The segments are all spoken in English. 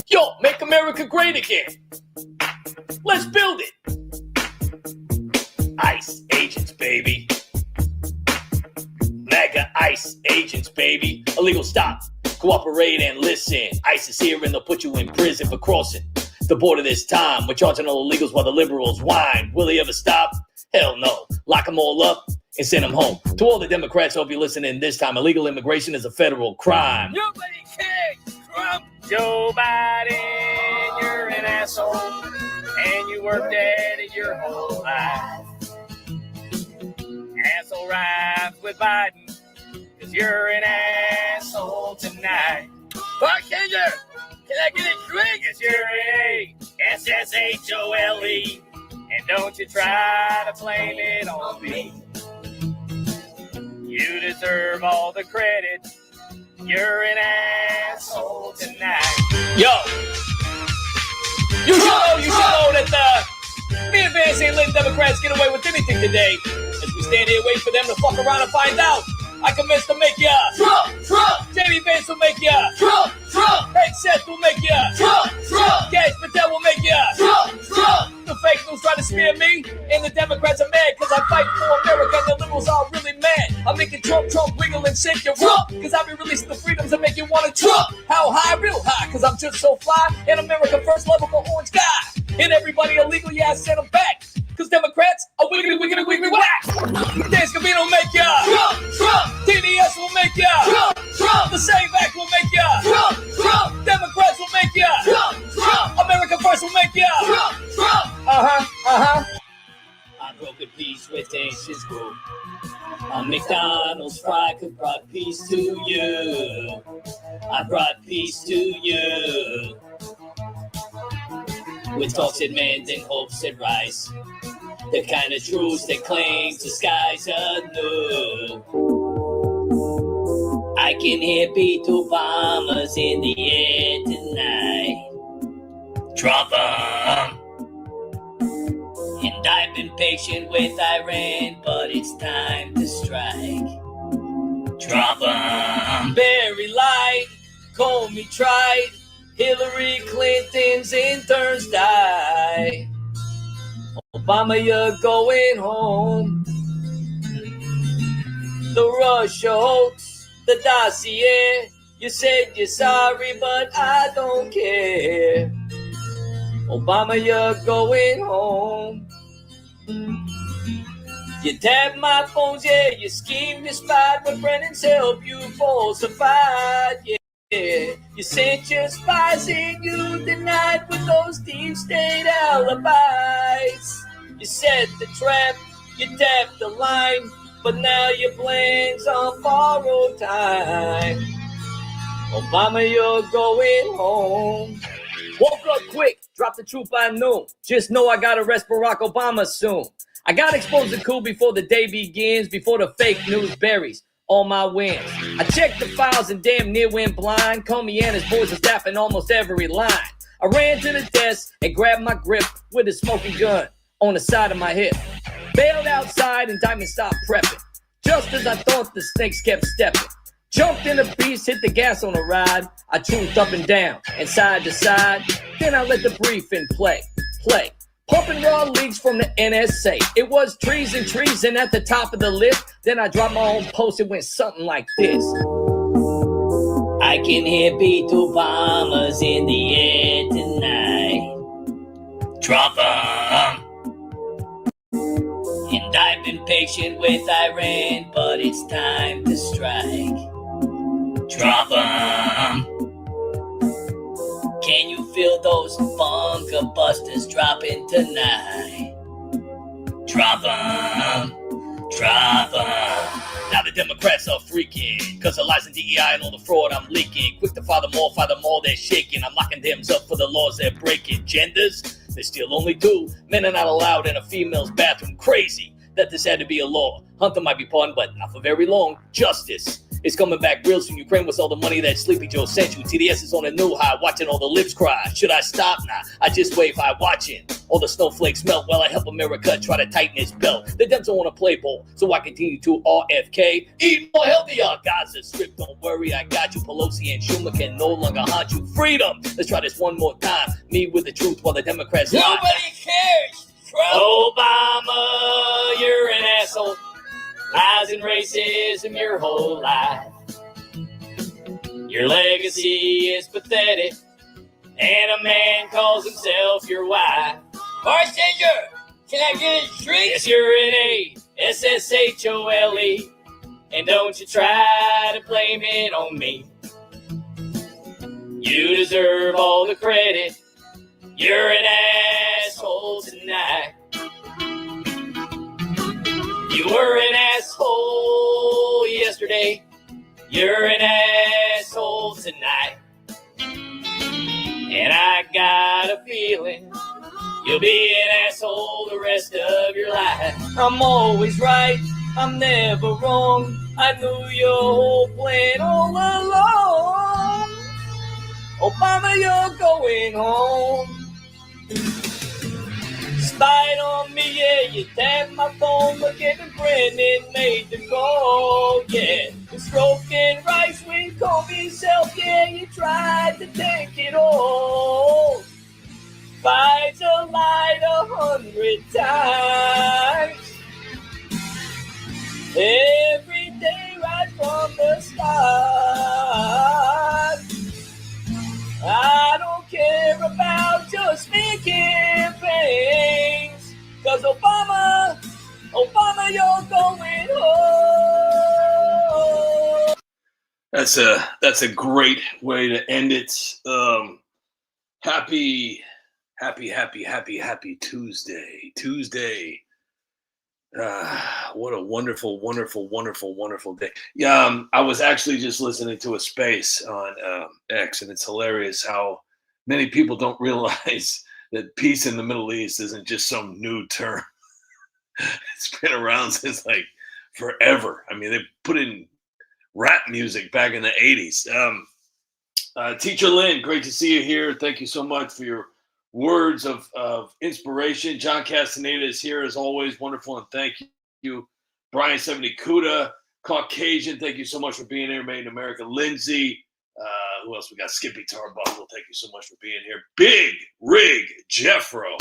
Yo, make America great again. Let's build it. ICE agents, baby. MAGA ICE agents, baby. Illegal stop. Cooperate and listen. ICE is here and they'll put you in prison for crossing the border this time. We're charging all illegals while the liberals whine. Will he ever stop? Hell no. Lock them all up and send them home. To all the Democrats, hope you're listening this time. Illegal immigration is a federal crime. Nobody cares, Trump. Joe Biden, you're an asshole. And you worked at it your whole life. Asshole rhymes with Biden, cause you're an asshole tonight. Bartender, can I get a drink? Cause you're A-S-S-H-O-L-E. And don't you try to blame it on me. You deserve all the credit. You're an asshole tonight. Yo, you should know that me and Vance ain't letting Democrats get away with anything today. As we stand here waiting for them to fuck around and find out. I commence to make ya Trump. Jamie Vance will make ya Trump. Hank Seth will make ya Trump. Gates Patel will make ya Trump. The fake news try to smear me, and the Democrats are mad because I fight for America and the liberals are really mad. I'm making Trump wiggle and shake your rump, because I be releasing the freedoms that make you want to Trump. How high? Real high, because I'm just so fly. And America first lovable orange guy. And everybody illegal, yeah, I send them back. Because Democrats are wiggly whack. Dan Scavino will make ya Trump. TDS will make ya Trump. The Save Act will make ya Trump. Democrats will make ya Trump. America First will make ya Trump. I broke a piece with anxious group. A McDonald's fry could brought peace to you. I brought peace to you. With talks and mend and hopes that rise. The kind of truths that claims the skies anew. I can hear Pete Obama's in the air tonight. Trump 'em. And I've been patient with Iran, but it's time to strike. Trump 'em. Very light, Comey tried. Hillary Clinton's interns died. Obama, you're going home. The Russia hoax, the dossier. You said you're sorry, but I don't care. Obama, you're going home. You tapped my phones, yeah. You schemed, you spied, but Brennan's help you falsified, yeah. You sent your spies and you denied with those deep state alibis. You set the trap, you tapped the line, but now your plans on borrowed time. Obama, you're going home. Woke up quick, dropped the truth by noon. Just know I gotta arrest Barack Obama soon. I gotta expose the coup before the day begins, before the fake news buries all my wins. I checked the files and damn near went blind. Comey and his boys are staffing almost every line. I ran to the desk and grabbed my grip with a smoking gun on the side of my hip. Bailed outside and Diamond stopped prepping. Just as I thought, the snakes kept stepping. Jumped in the beast, hit the gas on the ride. I trooped up and down and side to side. Then I let the briefing play. Pumping raw leaks from the NSA. It was treason at the top of the list. Then I dropped my own post. It went something like this. I can hear Pete Obama's in the air tonight. Trump 'em. And I've been patient with Iran, but it's time to strike. Trump 'em. Can you feel those bunker busters dropping tonight? Drop 'em. Now the Democrats are freaking, cause the lies and DEI and all the fraud I'm leaking. Quick to fire them all, they're shaking. I'm locking them up for the laws they're breaking. Genders, there's still only two. Men are not allowed in a female's bathroom. Crazy that this had to be a law. Hunter might be pardoned, but not for very long. Justice It's coming back real soon. Ukraine was all the money that Sleepy Joe sent you. TDS is on a new high, watching all the lips cry. Should I stop? Nah, I just wave high, watching all the snowflakes melt while I help America try to tighten its belt. The Dems don't want to play ball, so I continue to RFK. Eat more healthy on Gaza Strip. Don't worry, I got you. Pelosi and Schumer can no longer haunt you. Freedom. Let's try this one more time. Me with the truth while the Democrats lie. Nobody cares. Trump. Obama, you're an asshole. Lies and racism your whole life. Your legacy is pathetic, and a man calls himself your wife. Bartender, can I get a drink? Yes, you're an A-S-S-H-O-L-E, and don't you try to blame it on me. You deserve all the credit. You're an asshole tonight. You were an asshole yesterday. You're an asshole tonight. And I got a feeling you'll be an asshole the rest of your life. I'm always right. I'm never wrong. I knew your whole plan all along. Obama, you're going home. Spied on me, yeah, you tapped my phone, look at the Brennan made the call, yeah. The stroking rice with Kobe self, yeah, you tried to take it all. Fight a light 100 times. Every day right from the start. I don't care about your speaking things, 'cause Obama, you're going home. That's a great way to end it. Happy Tuesday. What a wonderful day. Yeah, I was actually just listening to a space on X, and it's hilarious how many people don't realize that peace in the Middle East isn't just some new term. It's been around since like forever. I mean, they put in rap music back in the 80s. Teacher Lynn, great to see you here. Thank you so much for your words of inspiration. John Castaneda is here as always. Wonderful, and thank you. Brian 70 Kuda, Caucasian, thank you so much for being here. Made in America. Lindsay, who else we got? Skippy Tarbottle, thank you so much for being here. Big Rig Jeffro,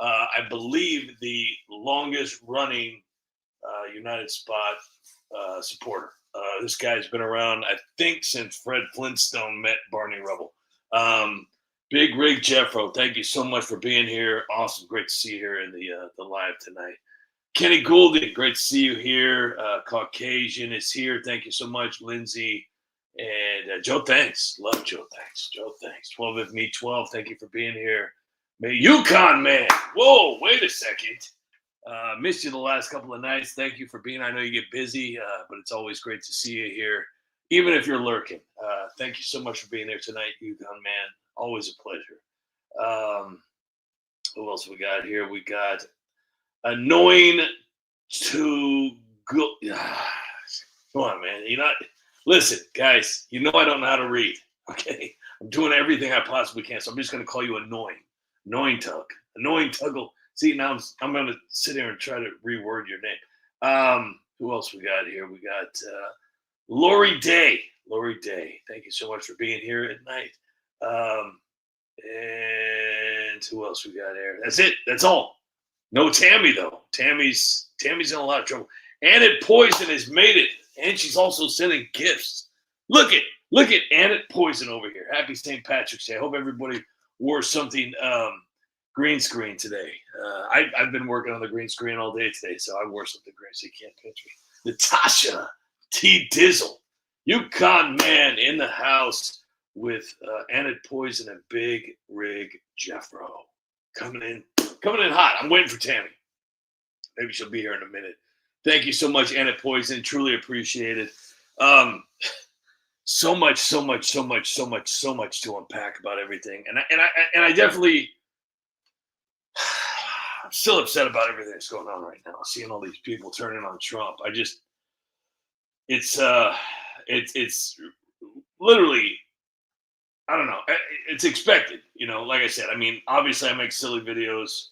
I believe the longest running United Spot supporter. This guy's been around, I think, since Fred Flintstone met Barney Rubble. Big Rig Jeffro, thank you so much for being here. Awesome. Great to see you here in the live tonight. Kenny Goulden, great to see you here. Caucasian is here. Thank you so much, Lindsay. And Joe, thanks. Love Joe, thanks. Joe, thanks. 12 of me, 12. Thank you for being here. Yukon Man. Whoa, wait a second. Missed you the last couple of nights. Thank you for being. I know you get busy, but it's always great to see you here, even if you're lurking. Thank you so much for being here tonight, Yukon Man. Always a pleasure. Who else we got here? We got Annoying to go. Come on, man. Listen, guys, you know I don't know how to read. Okay. I'm doing everything I possibly can. So I'm just going to call you Annoying. Annoying Tug. Annoying Tuggle. See, now I'm going to sit here and try to reword your name. Who else we got here? We got Lori Day. Lori Day. Thank you so much for being here at night. And who else we got here? That's it. That's all. No Tammy, though. Tammy's in a lot of trouble. Annette Poison has made it. And she's also sending gifts. Look at Annette Poison over here. Happy St. Patrick's Day. I hope everybody wore something green screen today. I've been working on the green screen all day today, so I wore something green so you can't pinch me. Natasha T. Dizzle. Yukon Man in the house with Annette Poison and Big Rig Jeffro. Coming in hot. I'm waiting for Tammy. Maybe she'll be here in a minute. Thank you so much, Annette Poison. Truly appreciate it. So much to unpack about everything. And I definitely, I'm still upset about everything that's going on right now. Seeing all these people turning on Trump. it's literally, I don't know. It's expected, like I said. I mean, obviously I make silly videos,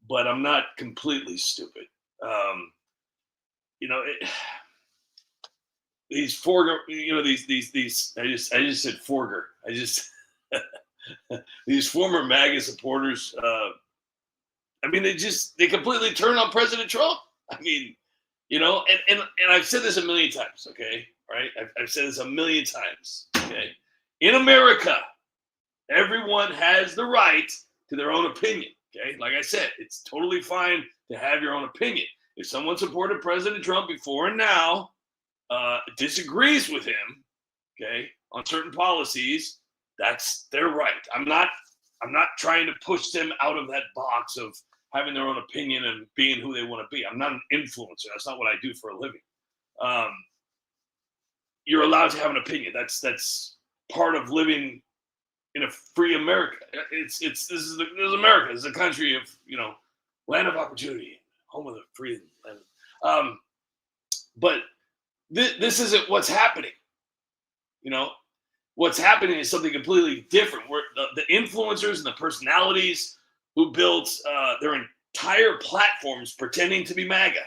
but I'm not completely stupid. Um, you know, it, these forger, these. I just said forger. I just these former MAGA supporters. I mean, they completely turn on President Trump. I mean, and I've said this a million times. Okay, right? I've said this a million times. Okay, in America, everyone has the right to their own opinion. Okay, like I said, it's totally fine to have your own opinion. If someone supported President Trump before and now disagrees with him, okay, on certain policies, that's their right. I'm not trying to push them out of that box of having their own opinion and being who they want to be. I'm not an influencer. That's not what I do for a living. You're allowed to have an opinion. That's part of living in a free America. This is America. It's a country of land of opportunity, home of the free land. But this isn't what's happening. What's happening is something completely different. Where the influencers and the personalities who built their entire platforms pretending to be MAGA,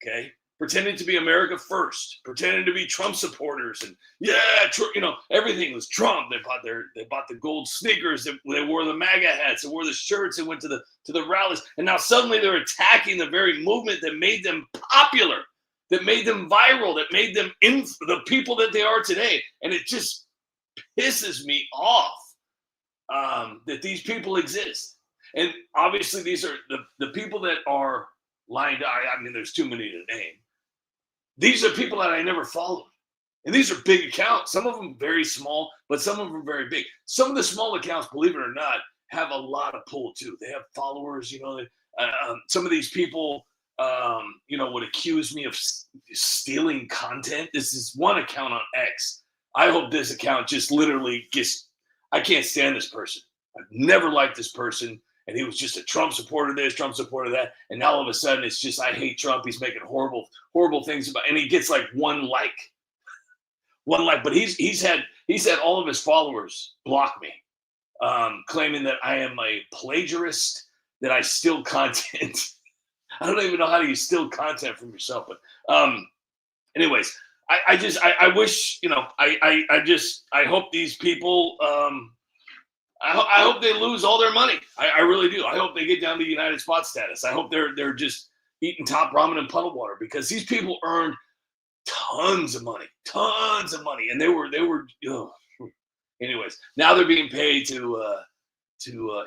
okay, pretending to be America first, pretending to be Trump supporters, and everything was Trump. They bought the gold sneakers. They wore the MAGA hats. They wore the shirts. They went to the rallies, and now suddenly they're attacking the very movement that made them popular, that made them viral, that made them the people that they are today. And it just pisses me off that these people exist. And obviously these are the people that are lined up. I mean, there's too many to name. These are people that I never followed. And these are big accounts. Some of them very small, but some of them are very big. Some of the small accounts, believe it or not, have a lot of pull too. They have followers, some of these people would accuse me of stealing content. This is one account on X. I hope this account just literally I can't stand this person. I've never liked this person. And he was just a Trump supporter this, Trump supporter that. And now all of a sudden it's just, I hate Trump. He's making horrible, horrible things about, and he gets like one like. But he's had all of his followers block me, claiming that I am a plagiarist, that I steal content. I don't even know how to steal content from yourself. But anyways, I wish, I hope these people, I hope they lose all their money. I really do. I hope they get down to United Spot status. I hope they're just eating top ramen and puddle water, because these people earned tons of money, and they were. Anyways, now they're being paid to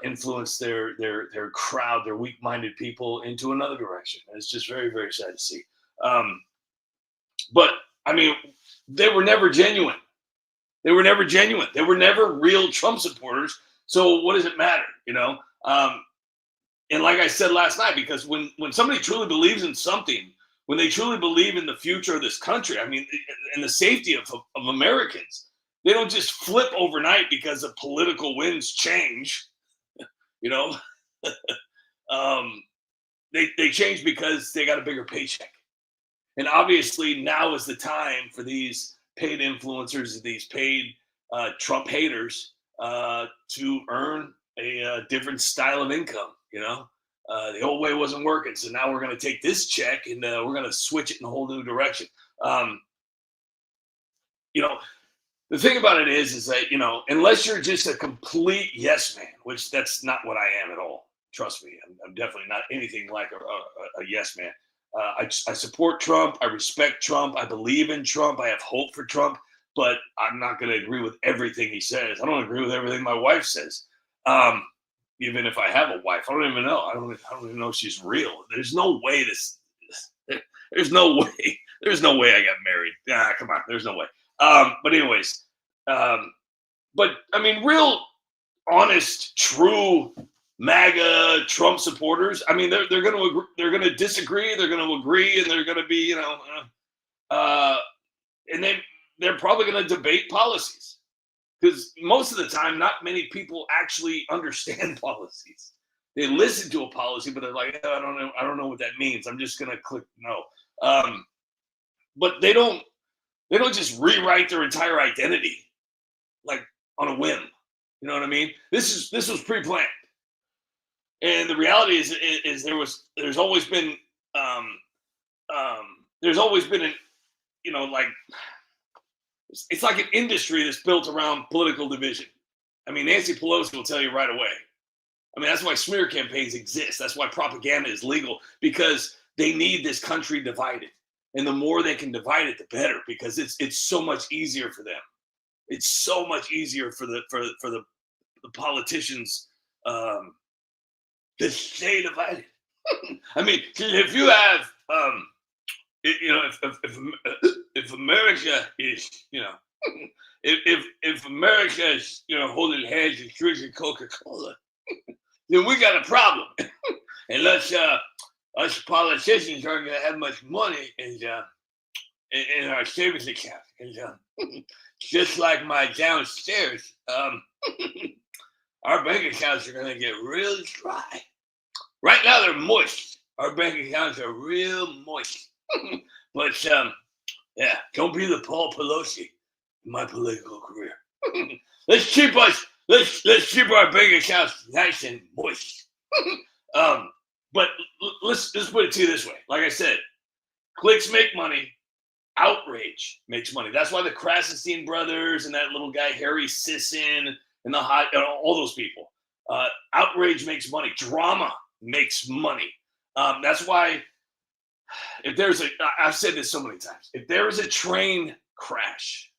influence their crowd, their weak-minded people into another direction. And it's just very, very sad to see. But I mean, they were never genuine. They were never genuine. They were never real Trump supporters. So what does it matter, And like I said last night, because when somebody truly believes in something, when they truly believe in the future of this country, I mean, and the safety of Americans, they don't just flip overnight because the political winds change, They change because they got a bigger paycheck. And obviously now is the time for these paid influencers, these paid Trump haters, to earn a different style of income. The old way wasn't working, so now we're going to take this check and we're going to switch it in a whole new direction. The thing about it is that unless you're just a complete yes man, which that's not what I am at all. Trust me, I'm definitely not anything like a yes man. I support Trump. I respect Trump. I believe in Trump. I have hope for Trump. But I'm not going to agree with everything he says. I don't agree with everything my wife says. Even if I have a wife, I don't even know. I don't even know if she's real. There's no way there's no way I got married. Come on. There's no way. But anyways, but I mean, real honest, true MAGA Trump supporters, I mean, they're going to disagree. They're going to agree, and they're going to be, and then they're probably going to debate policies, because most of the time, not many people actually understand policies. They listen to a policy, but they're like, I don't know what that means. I'm just going to click no. But they don't They don't just rewrite their entire identity like on a whim. You know what I mean? This was pre-planned, and the reality is there's always been um, there's always been an like it's like an industry that's built around political division. I mean, Nancy Pelosi will tell you right away. I mean, that's why smear campaigns exist. That's why propaganda is legal, because they need this country divided. And the more they can divide it, the better, because it's so much easier for them. It's so much easier for the politicians to stay divided. I mean, if you have if America is if America is holding hands and drinking Coca-Cola, then we got a problem. Unless us politicians aren't going to have much money in our savings account. And just like my downstairs, our bank accounts are going to get really dry. Right now they're moist. Our bank accounts are real moist. But yeah, don't be the Paul Pelosi in my political career. let's keep our bank accounts nice and moist. But let's put it to you this way. Like I said, clicks make money. Outrage makes money. That's why the Krasenstein brothers and that little guy Harry Sisson and all those people. Outrage makes money. Drama makes money. That's why I've said this so many times. If there is a train crash,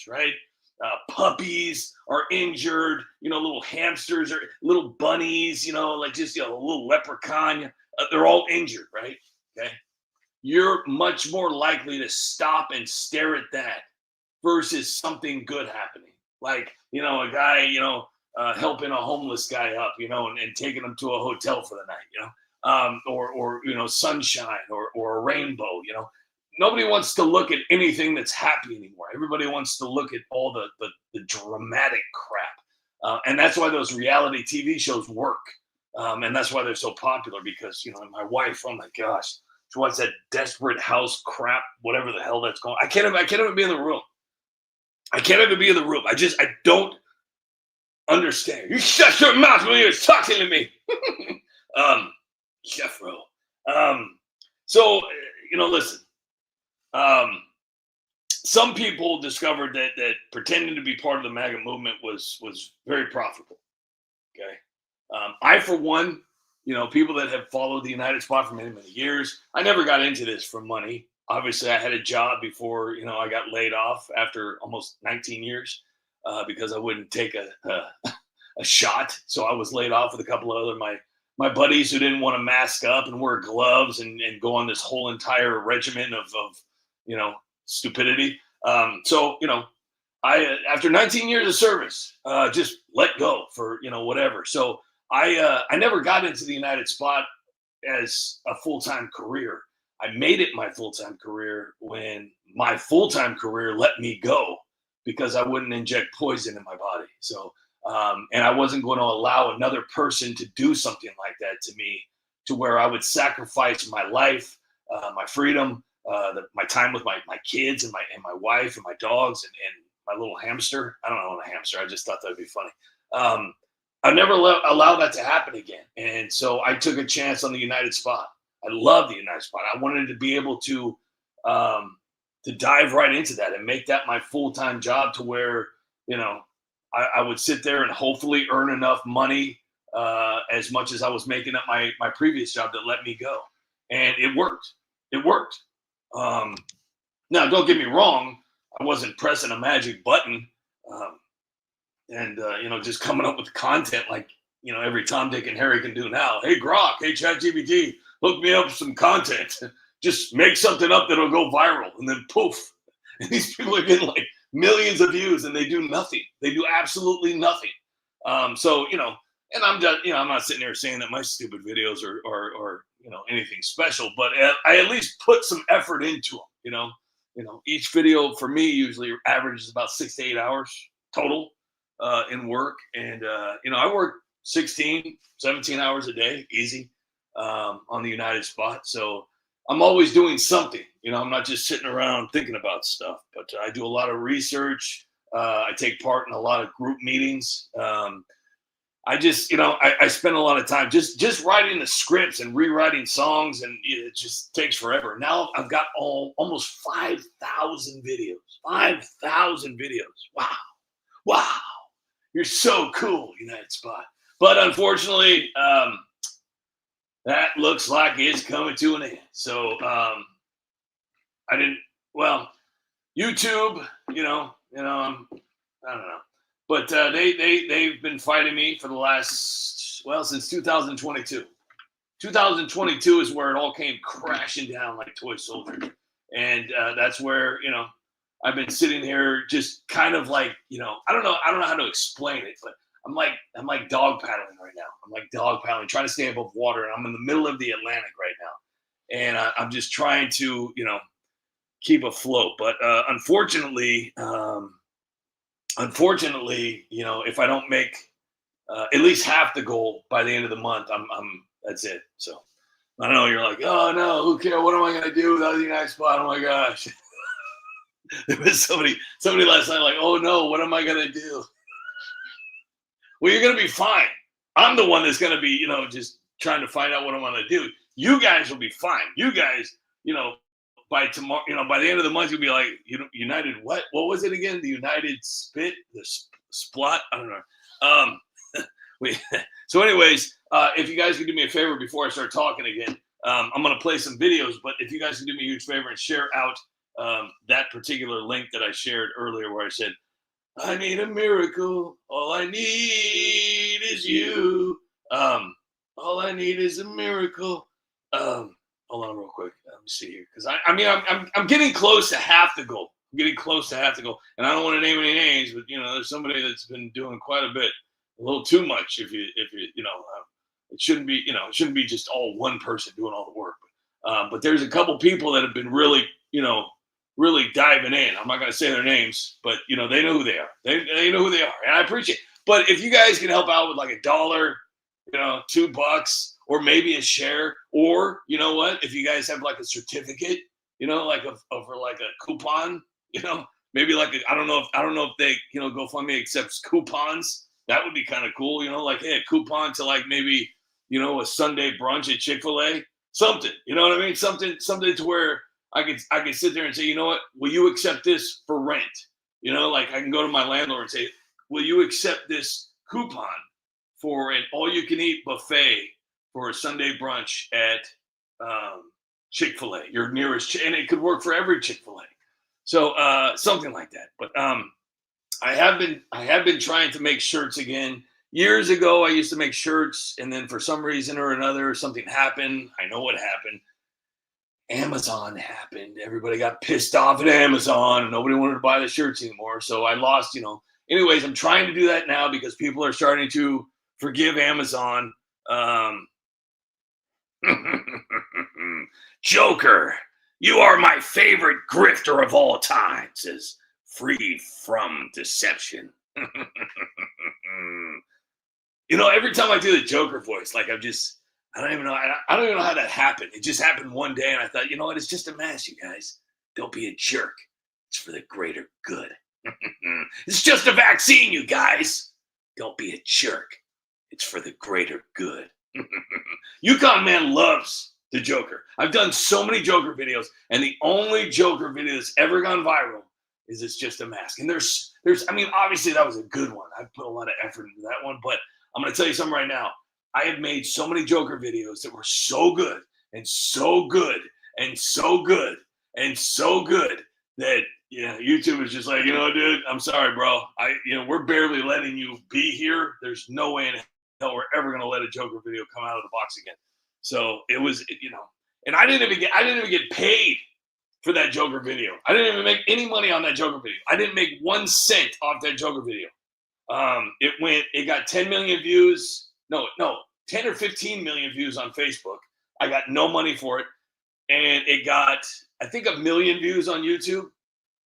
right? Puppies are injured, little hamsters or little bunnies, like just a little leprechaun. They're all injured, right? Okay. You're much more likely to stop and stare at that versus something good happening. Like, a guy, helping a homeless guy up, and taking him to a hotel for the night, or sunshine or a rainbow, Nobody wants to look at anything that's happy anymore. Everybody wants to look at all the dramatic crap. And that's why those reality TV shows work. And that's why they're so popular, because, my wife, oh my gosh, she watches that Desperate House crap, whatever the hell that's going on. I can't even be in the room. I don't understand. You shut your mouth when you're talking to me. Jeffro. So, listen. Some people discovered that pretending to be part of the MAGA movement was very profitable. Okay. I, for one, people that have followed the United Spot for many, many years, I never got into this for money. Obviously, I had a job before, I got laid off after almost 19 years because I wouldn't take a shot. So I was laid off with a couple of other my buddies who didn't want to mask up and wear gloves and go on this whole entire regimen of stupidity. So I after 19 years of service, just let go for whatever. So I never got into the United Spot as a full-time career. I made it my full-time career when my full-time career let me go because I wouldn't inject poison in my body. So and I wasn't going to allow another person to do something like that to me, to where I would sacrifice my life, my freedom, my time with my kids and my wife and my dogs and my little hamster. I don't own a hamster. I just thought that'd be funny. I never allow that to happen again. And so I took a chance on the United Spot. I love the United Spot. I wanted to be able to dive right into that and make that my full-time job, to where, I would sit there and hopefully earn enough money, as much as I was making at my previous job, that let me go. And it worked. It worked. Now, don't get me wrong. I wasn't pressing a magic button, and just coming up with content like, every Tom, Dick, and Harry can do now. Hey, Grok. Hey, ChatGPT. Hook me up with some content. Just make something up that'll go viral, and then poof. And these people are getting like millions of views, and they do nothing. They do absolutely nothing. So, and I'm just, I'm not sitting here saying that my stupid videos are anything special, but I at least put some effort into them. Each video for me usually averages about 6 to 8 hours total in work. And, I work 16, 17 hours a day, easy, on the United Spot. So I'm always doing something, I'm not just sitting around thinking about stuff, but I do a lot of research. I take part in a lot of group meetings. I just, I spend a lot of time just writing the scripts and rewriting songs, and it just takes forever. Now I've got almost 5,000 videos. 5,000 videos. Wow. You're so cool, United Spot. But unfortunately, that looks like it's coming to an end. So I didn't. Well, YouTube, I don't know. But they've been fighting me for the last, since 2022. 2022 is where it all came crashing down like toy soldiers, and that's where I've been sitting here just kind of like I don't know how to explain it, but I'm like dog paddling right now. I'm like dog paddling, trying to stay above water, and I'm in the middle of the Atlantic right now, and I'm just trying to keep afloat. But unfortunately, if I don't make at least half the goal by the end of the month, I'm that's it. So I don't know. You're like, oh no, who cares? What am I gonna do without the United Spot? Oh my gosh. There was somebody last night like, oh no, what am I gonna do? Well, you're gonna be fine. I'm the one that's gonna be, just trying to find out what I'm gonna do. You guys will be fine. You guys, by tomorrow, by the end of the month, you'll be like, United what? What was it again? The United Spit, the Splot? I don't know. So anyways, if you guys could do me a favor before I start talking again, I'm going to play some videos, but if you guys can do me a huge favor and share out that particular link that I shared earlier where I said, I need a miracle. All I need is you. All I need is a miracle. Hold on real quick. Let me see here. Because I'm getting close to half the goal. I'm getting close to half the goal. And I don't want to name any names, but there's somebody that's been doing quite a bit. A little too much if you it shouldn't be just all one person doing all the work. But there's a couple people that have been really diving in. I'm not going to say their names, but they know who they are. They know who they are, and I appreciate it. But if you guys can help out with like $1, $2, or maybe a share, or if you guys have like a certificate, like for like a coupon, maybe like I don't know if they GoFundMe accepts coupons. That would be kind of cool, like, hey, a coupon to like maybe, a Sunday brunch at Chick-fil-A, something, you know what I mean? Something to where I could sit there and say, you know what, will you accept this for rent? Like I can go to my landlord and say, will you accept this coupon for an all-you-can-eat buffet for a Sunday brunch at Chick-fil-A, your nearest, and it could work for every Chick-fil-A. So something like that. But I have been trying to make shirts again. Years ago, I used to make shirts, and then for some reason or another, something happened. I know what happened. Amazon happened. Everybody got pissed off at Amazon, and nobody wanted to buy the shirts anymore. So I lost, Anyways, I'm trying to do that now because people are starting to forgive Amazon. Joker, you are my favorite grifter of all time, says Free from Deception. Every time I do the Joker voice, like I don't even know how that happened. It just happened one day, and I thought, what? It's just a mess, you guys. Don't be a jerk. It's for the greater good. It's just a vaccine, you guys. Don't be a jerk. It's for the greater good. Yukon Man loves the Joker. I've done so many Joker videos, and the only Joker video that's ever gone viral is It's Just a Mask. And there's obviously that was a good one. I put a lot of effort into that one, but I'm going to tell you something right now. I have made so many Joker videos that were so good and so good and so good and so good that YouTube is just like, dude, I'm sorry, bro. We're barely letting you be here. There's no way in hell we're ever going to let a Joker video come out of the box again. So it was, and I didn't even get paid for that Joker video. I didn't even make any money on that Joker video. I didn't make 1 cent off that Joker video. It got 10 million views. No, 10 or 15 million views on Facebook. I got no money for it. And it got, I think, 1 million views on YouTube.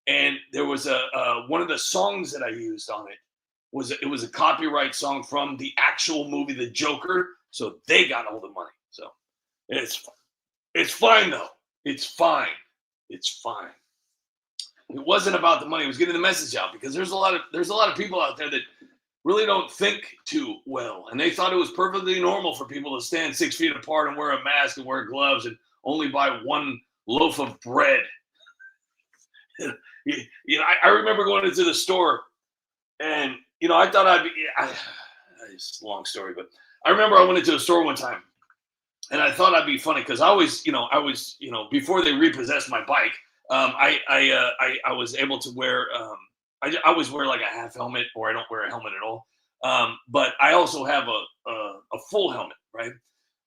And there was one of the songs that I used on it was a copyright song from the actual movie, The Joker. So they got all the money. So it's fine though. It's fine. It's fine. It wasn't about the money. It was getting the message out, because there's a lot of people out there that really don't think too well, and they thought it was perfectly normal for people to stand 6 feet apart and wear a mask and wear gloves and only buy one loaf of bread. I remember going into the store, and I thought it's a long story, but I remember I went into a store one time, and I thought I'd be funny, because I was before they repossessed my bike, I was able to wear I always wear like a half helmet, or I don't wear a helmet at all. But I also have a full helmet, right?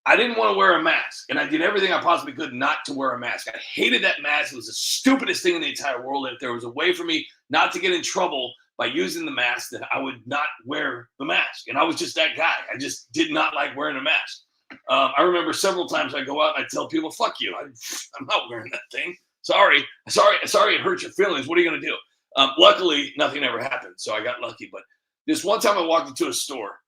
I didn't want to wear a mask, and I did everything I possibly could not to wear a mask. I hated that mask. It was the stupidest thing in the entire world. And if there was a way for me not to get in trouble by using the mask, then I would not wear the mask. And I was just that guy. I just did not like wearing a mask. I remember several times I go out and I tell people, "Fuck you! I'm not wearing that thing. Sorry, it hurt your feelings. What are you gonna do?" Luckily, nothing ever happened, so I got lucky. But this one time I walked into a store,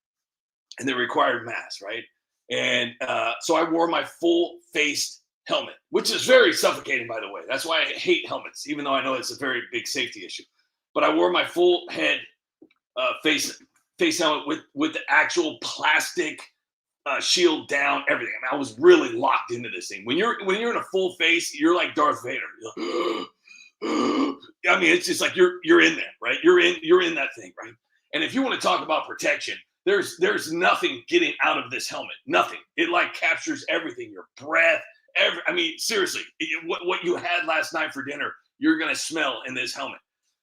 and they required masks, right? And so I wore my full-faced helmet, which is very suffocating, by the way. That's why I hate helmets, even though I know it's a very big safety issue. But I wore my full head face helmet with the actual plastic shield down, everything. I mean, I was really locked into this thing. When you're in a full face, you're like Darth Vader. I mean, it's just like you're in there, right? You're in that thing, right? And if you want to talk about protection, there's nothing getting out of this helmet. Nothing. It like captures everything. Your breath. I mean, seriously, what you had last night for dinner, you're gonna smell in this helmet.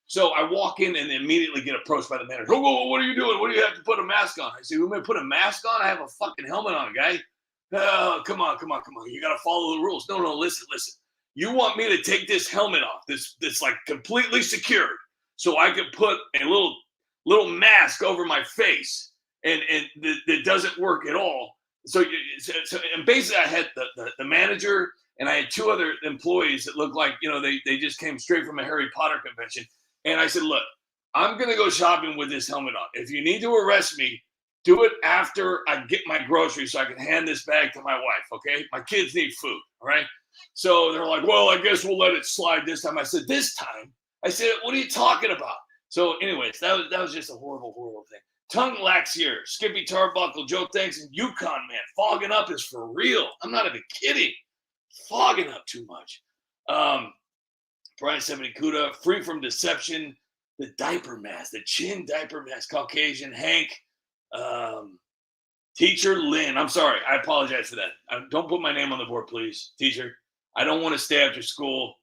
So I walk in and immediately get approached by the manager. "Oh, whoa, what are you doing? What do you have to put a mask on?" I say, "You want me to put a mask on? I have a fucking helmet on, guy." "Oh, come on. You got to follow the rules." No, listen. You want me to take this helmet off, this like completely secured, so I can put a little mask over my face, and that doesn't work at all. So and basically I had the manager, and I had two other employees that looked like, they just came straight from a Harry Potter convention. And I said, "Look, I'm going to go shopping with this helmet on. If you need to arrest me, do it after I get my groceries so I can hand this bag to my wife, okay? My kids need food, all right?" So they're like, "Well, I guess we'll let it slide this time." I said, "This time?" I said, "What are you talking about?" So anyways, that was just a horrible, horrible thing. Tongue laxier, Skippy Tarbuckle, Joe Thanks, and Yukon Man. Fogging up is for real. I'm not even kidding. Fogging up too much. Brian Sevenikuda, Free from Deception, the diaper mask, the chin diaper mask, Caucasian, Hank, Teacher Lynn. I'm sorry. I apologize for that. Don't put my name on the board, please, teacher. I don't want to stay after school.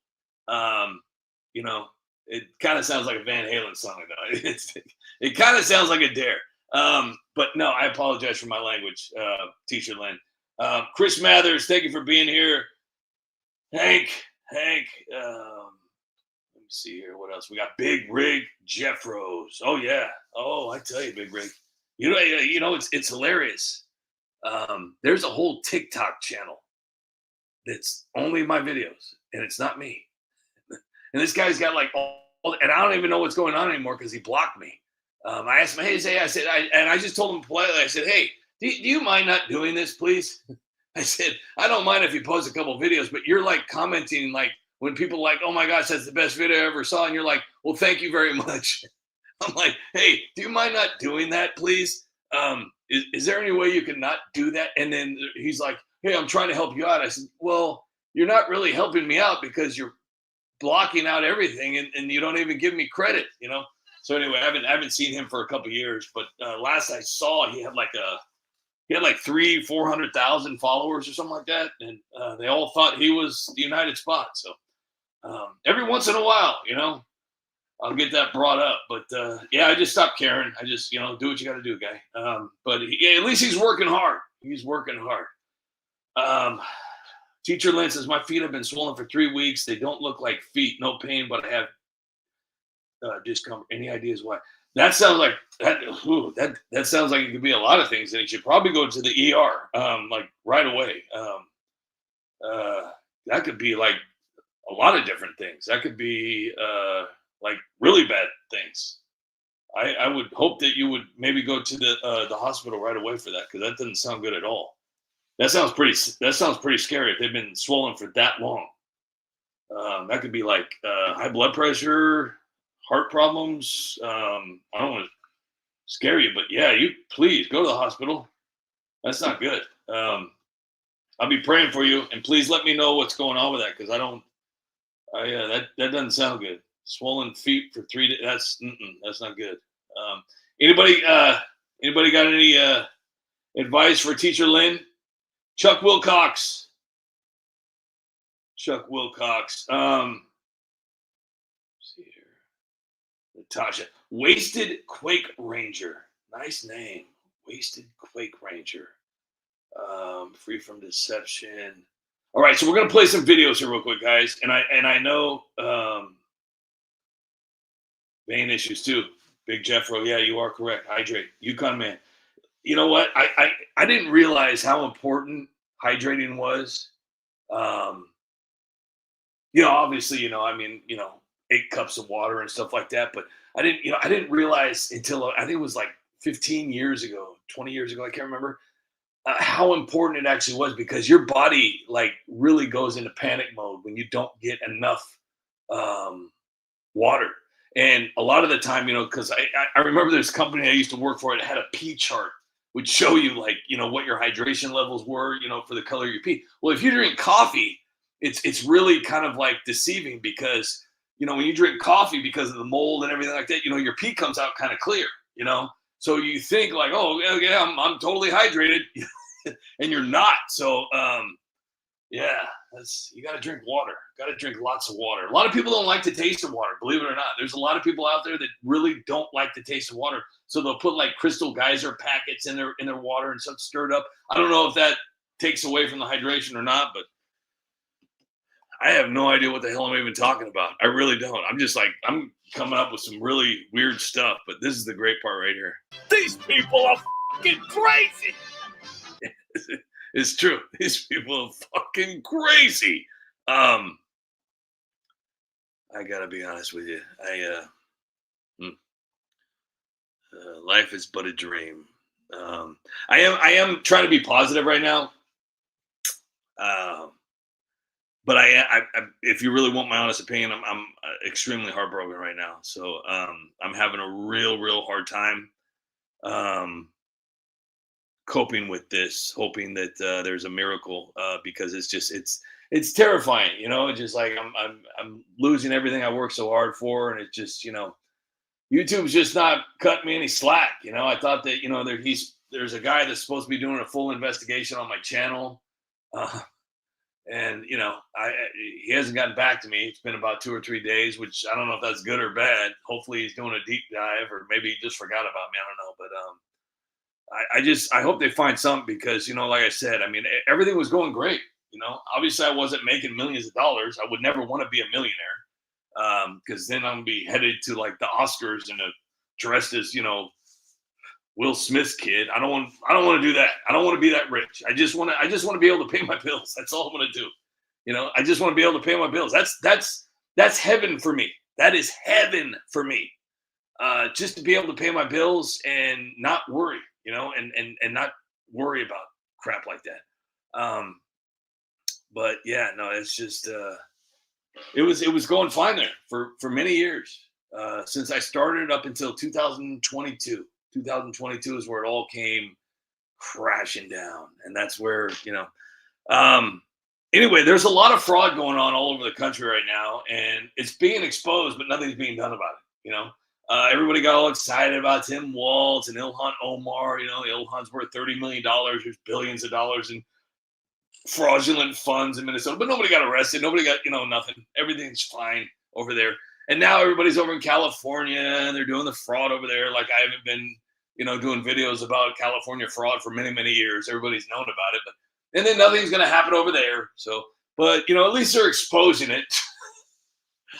It kind of sounds like a Van Halen song, though. It kind of sounds like a dare. But no, I apologize for my language, Teacher Lynn. Chris Mathers, thank you for being here. Hank. Let me see here. What else? We got Big Rig Jeffros. Oh yeah. Oh, I tell you, Big Rig. It's hilarious. There's a whole TikTok channel that's only my videos, and it's not me. And this guy's got like and I don't even know what's going on anymore because he blocked me. I asked him, "Hey," I said, I just told him politely. I said, "Hey, do you mind not doing this, please?" I said, "I don't mind if you post a couple videos, but you're like commenting like when people like, 'Oh my gosh, that's the best video I ever saw,' and you're like, 'Well, thank you very much.'" I'm like, "Hey, do you mind not doing that, please? Is there any way you can not do that?" And then he's like, "Hey, I'm trying to help you out." I said, "Well, you're not really helping me out because you're blocking out everything and you don't even give me credit, So anyway, I haven't seen him for a couple of years, but last I saw, he had like 400,000 followers or something like that, and they all thought he was the United Spot. So every once in a while, I'll get that brought up. But I just stopped caring. I just do what you got to do, guy. But at least he's working hard. He's working hard. Teacher Lynn says, "My feet have been swollen for 3 weeks. They don't look like feet. No pain, but I have discomfort. Any ideas why?" That sounds like that sounds like it could be a lot of things, and you should probably go to the ER like right away. That could be like a lot of different things. That could be like really bad things. I would hope that you would maybe go to the hospital right away for that, because that doesn't sound good at all. That sounds pretty scary if they've been swollen for that long. That could be like high blood pressure, heart problems. I don't want to scare you, but yeah, you please go to the hospital. That's not good. I'll be praying for you, and please let me know what's going on with that because I don't. That doesn't sound good. Swollen feet for 3 days. That's not good. Um, anybody anybody got any advice for Teacher Lynn? Chuck Wilcox. Chuck Wilcox. Let's see here. Natasha. Wasted Quake Ranger. Nice name. Wasted Quake Ranger. Free from deception. All right, so we're gonna play some videos here real quick, guys. And I know vein issues too. Big Jeffro, yeah, you are correct. Hydrate. Yukon man. You know what? I didn't realize how important hydrating was. Obviously, I mean, 8 cups of water and stuff like that. But I didn't realize until I think it was like 15 years ago, 20 years ago, I can't remember, how important it actually was because your body like really goes into panic mode when you don't get enough water. And a lot of the time, because I remember this company I used to work for, it had a pee chart, would show you like, what your hydration levels were, for the color of your pee. Well, if you drink coffee, it's really kind of like deceiving because, when you drink coffee because of the mold and everything like that, your pee comes out kind of clear, So you think like, oh yeah, I'm totally hydrated, and you're not. So yeah, you got to drink water. Got to drink lots of water. A lot of people don't like the taste of water, believe it or not. There's a lot of people out there that really don't like the taste of water, so they'll put like Crystal Geyser packets in their water and stuff stirred up. I don't know if that takes away from the hydration or not, but I have no idea what the hell I'm even talking about. I really don't. I'm just like, I'm coming up with some really weird stuff, but this is the great part right here. These people are fucking crazy. It's true. These people are fucking crazy. I gotta be honest with you. Life is but a dream. I am trying to be positive right now. But I, if you really want my honest opinion, I'm extremely heartbroken right now. So I'm having a real hard time coping with this, hoping that there's a miracle because it's terrifying, just like I'm losing everything I worked so hard for, and it just YouTube's just not cutting me any slack. I thought that there's a guy that's supposed to be doing a full investigation on my channel. And he hasn't gotten back to me. It's been about 2 or 3 days, which I don't know if that's good or bad. Hopefully he's doing a deep dive, or maybe he just forgot about me. I don't know, but I hope they find something because like I said, I mean everything was going great. Obviously I wasn't making millions of dollars. I would never want to be a millionaire because then I'm gonna be headed to like the Oscars and dressed as Will Smith's kid. I don't want to do that. I don't want to be that rich. I just want to be able to pay my bills. That's all I'm going to do. I just want to be able to pay my bills. That's heaven for me. That is heaven for me. Just to be able to pay my bills and not worry, and not worry about crap like that. But yeah, no, it's just it was going fine there for many years since I started up until 2022. 2022 is where it all came crashing down, and that's where anyway, there's a lot of fraud going on all over the country right now, and it's being exposed, but nothing's being done about it. Everybody got all excited about Tim Walz and Ilhan Omar. Ilhan's worth $30 million. There's billions of dollars in fraudulent funds in Minnesota, but nobody got arrested. Nobody got nothing. Everything's fine over there. And now everybody's over in California and they're doing the fraud over there. Like I haven't been, doing videos about California fraud for many, many years. Everybody's known about it, and then nothing's going to happen over there. So, but at least they're exposing it.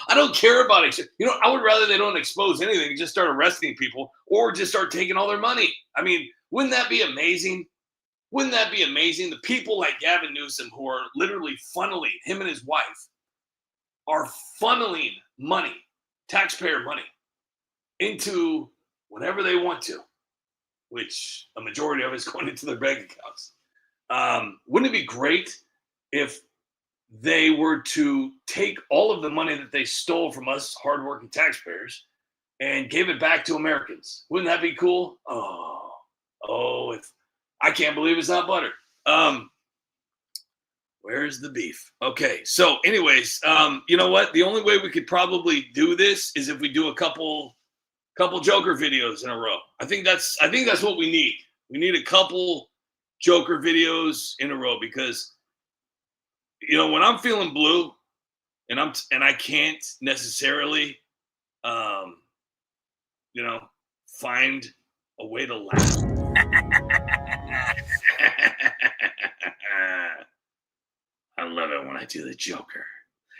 I don't care about it. I would rather they don't expose anything, just start arresting people or just start taking all their money. I mean, wouldn't that be amazing? Wouldn't that be amazing? The people like Gavin Newsom who are literally funneling, him and his wife are funneling money, taxpayer money, into whatever they want to, which a majority of it is going into their bank accounts. Wouldn't it be great if they were to take all of the money that they stole from us hardworking taxpayers and gave it back to Americans. Wouldn't that be cool? If I can't believe it's not butter. Where's the beef? Okay, so anyways, you know what? The only way we could probably do this is if we do a couple Joker videos in a row. I think that's what we need. We need a couple Joker videos in a row because, you know, when I'm feeling blue and I can't necessarily you know, find a way to laugh. I love it when I do the Joker.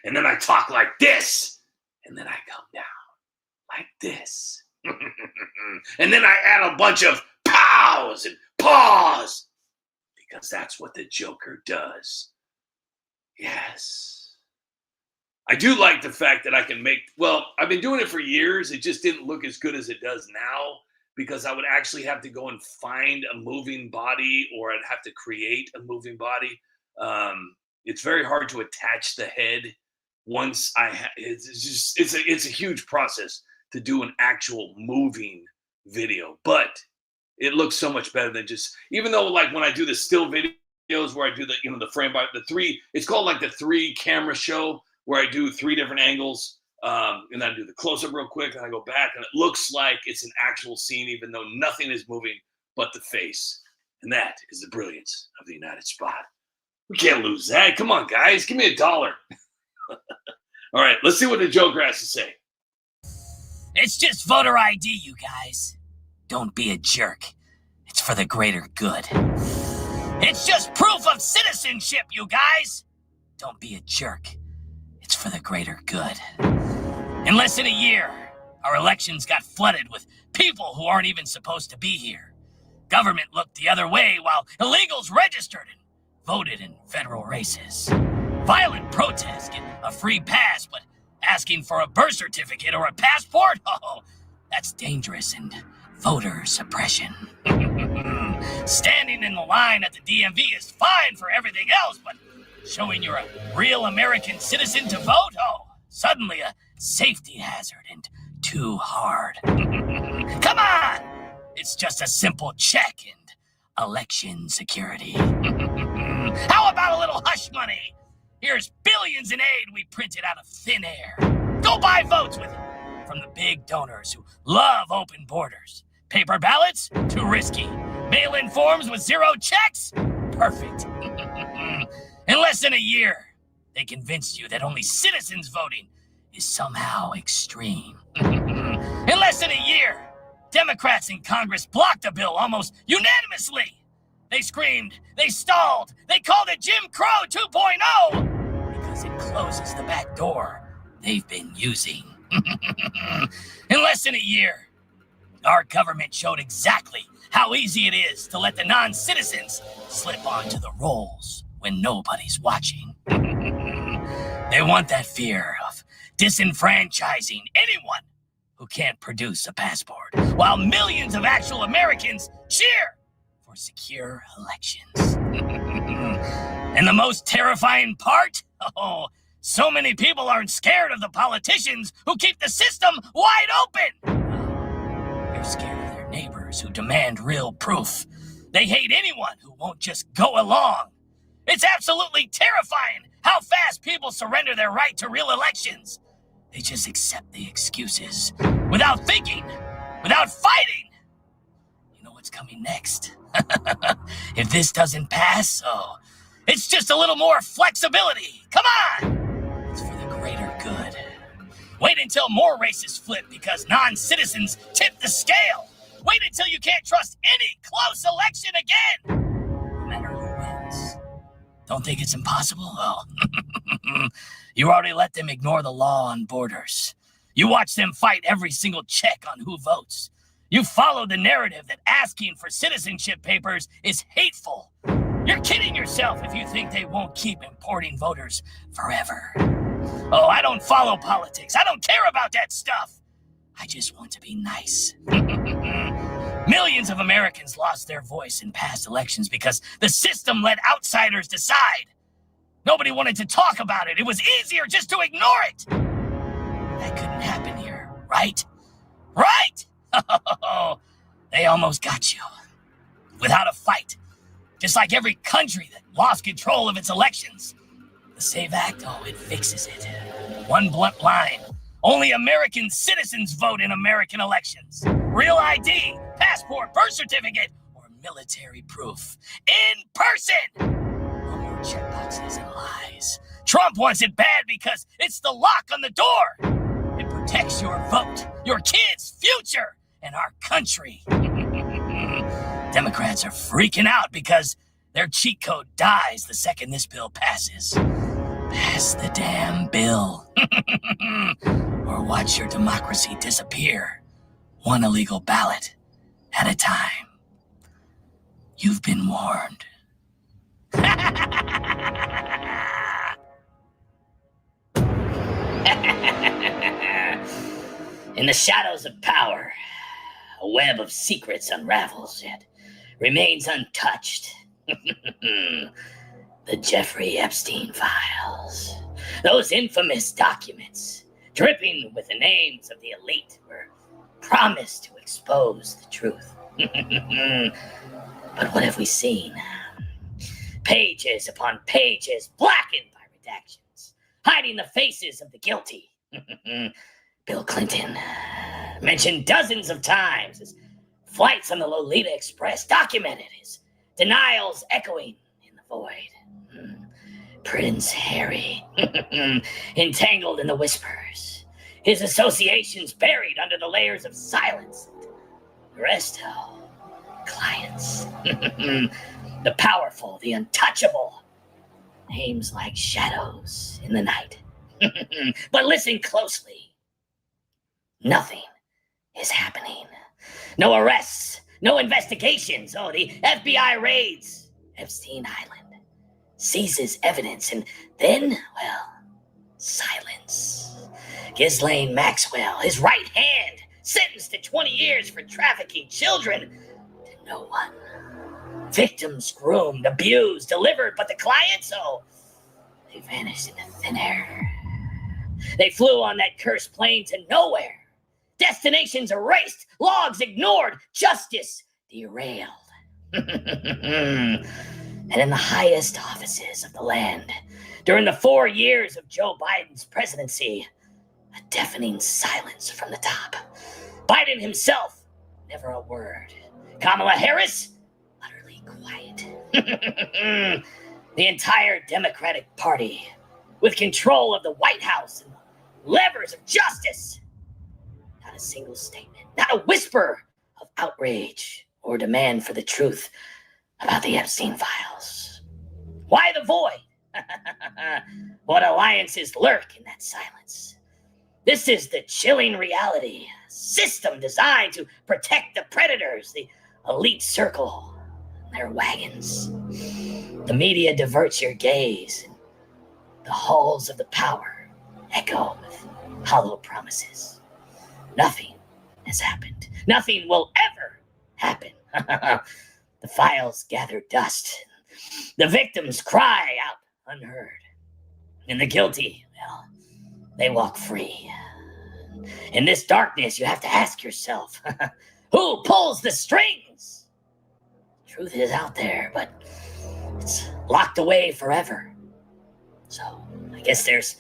And then I talk like this. And then I come down like this. And then I add a bunch of pows and paws. Because that's what the Joker does. Yes. I do like the fact that I can I've been doing it for years. It just didn't look as good as it does now because I would actually have to go and find a moving body or I'd have to create a moving body. It's very hard to attach the head once it's a huge process to do an actual moving video, but it looks so much better than even though like when I do the still videos where I do the frame by the three, it's called like the 3 camera show where I do 3 different angles. And I do the close up real quick and I go back and it looks like it's an actual scene, even though nothing is moving but the face. And that is the brilliance of the United Spot. We can't lose that. Come on, guys. Give me $1. All right, let's see what the Joker has to say. It's just voter ID, you guys. Don't be a jerk. It's for the greater good. It's just proof of citizenship, you guys. Don't be a jerk. It's for the greater good. In less than a year, our elections got flooded with people who aren't even supposed to be here. Government looked the other way while illegals registered and voted in federal races. Violent protests get a free pass, but asking for a birth certificate or a passport? Oh, that's dangerous and voter suppression. Standing in the line at the DMV is fine for everything else, but showing you're a real American citizen to vote? Oh, suddenly a safety hazard and too hard. Come on! It's just a simple check and election security. How about a little hush money? Here's billions in aid we printed out of thin air. Go buy votes with it from the big donors who love open borders. Paper ballots? Too risky. Mail-in forms with 0 checks? Perfect. In less than a year, they convinced you that only citizens voting is somehow extreme. In less than a year, Democrats in Congress blocked a bill almost unanimously. They screamed, they stalled, they called it Jim Crow 2.0 because it closes the back door they've been using. In less than a year, our government showed exactly how easy it is to let the non-citizens slip onto the rolls when nobody's watching. They want that fear of disenfranchising anyone who can't produce a passport, while millions of actual Americans cheer for secure elections. And the most terrifying part? Oh, so many people aren't scared of the politicians who keep the system wide open. They're scared of their neighbors who demand real proof. They hate anyone who won't just go along. It's absolutely terrifying how fast people surrender their right to real elections. They just accept the excuses without thinking, without fighting. You know what's coming next? If this doesn't pass, it's just a little more flexibility. Come on! It's for the greater good. Wait until more races flip because non-citizens tip the scale. Wait until you can't trust any close election again, no matter who wins. Don't think it's impossible? Oh, you already let them ignore the law on borders. You watch them fight every single check on who votes. You follow the narrative that asking for citizenship papers is hateful. You're kidding yourself if you think they won't keep importing voters forever. Oh, I don't follow politics. I don't care about that stuff. I just want to be nice. Millions of Americans lost their voice in past elections because the system let outsiders decide. Nobody wanted to talk about it. It was easier just to ignore it. That couldn't happen here, right? Right? They almost got you. Without a fight. Just like every country that lost control of its elections. The SAVE Act, it fixes it. One blunt line. Only American citizens vote in American elections. Real ID, passport, birth certificate, or military proof. In person! No more checkboxes and lies. Trump wants it bad because it's the lock on the door. It protects your vote, your kids' future, and our country. Democrats are freaking out because their cheat code dies the second this bill passes. Pass the damn bill. Or watch your democracy disappear. One illegal ballot at a time. You've been warned. In the shadows of power, a web of secrets unravels, yet remains untouched. The Jeffrey Epstein files. Those infamous documents, dripping with the names of the elite, were promised to expose the truth. But what have we seen? Pages upon pages blackened by redactions, hiding the faces of the guilty. Bill Clinton, mentioned dozens of times, his flights on the Lolita Express documented, his denials echoing in the void. Prince Harry, entangled in the whispers, his associations buried under the layers of silence. The rest, clients, the powerful, the untouchable, names like shadows in the night. But listen closely. Nothing is happening. No arrests, no investigations. The FBI raids Epstein Island, seizes evidence, and then, silence. Ghislaine Maxwell, his right hand, sentenced to 20 years for trafficking children to no one. Victims groomed, abused, delivered, but the clients, they vanished into thin air. They flew on that cursed plane to nowhere. Destinations erased, logs ignored, justice derailed. And in the highest offices of the land, during the 4 years of Joe Biden's presidency, a deafening silence from the top. Biden himself, never a word. Kamala Harris, utterly quiet. The entire Democratic Party, with control of the White House and the levers of justice. Not a single statement, not a whisper of outrage or demand for the truth about the Epstein files. Why the void? What alliances lurk in that silence? This is the chilling reality. A system designed to protect the predators, the elite circle, and their wagons. The media diverts your gaze, and the halls of the power echo with hollow promises. Nothing has happened. Nothing will ever happen. The files gather dust. The victims cry out unheard. And the guilty, they walk free. In this darkness, you have to ask yourself, who pulls the strings? Truth is out there, but it's locked away forever. So I guess there's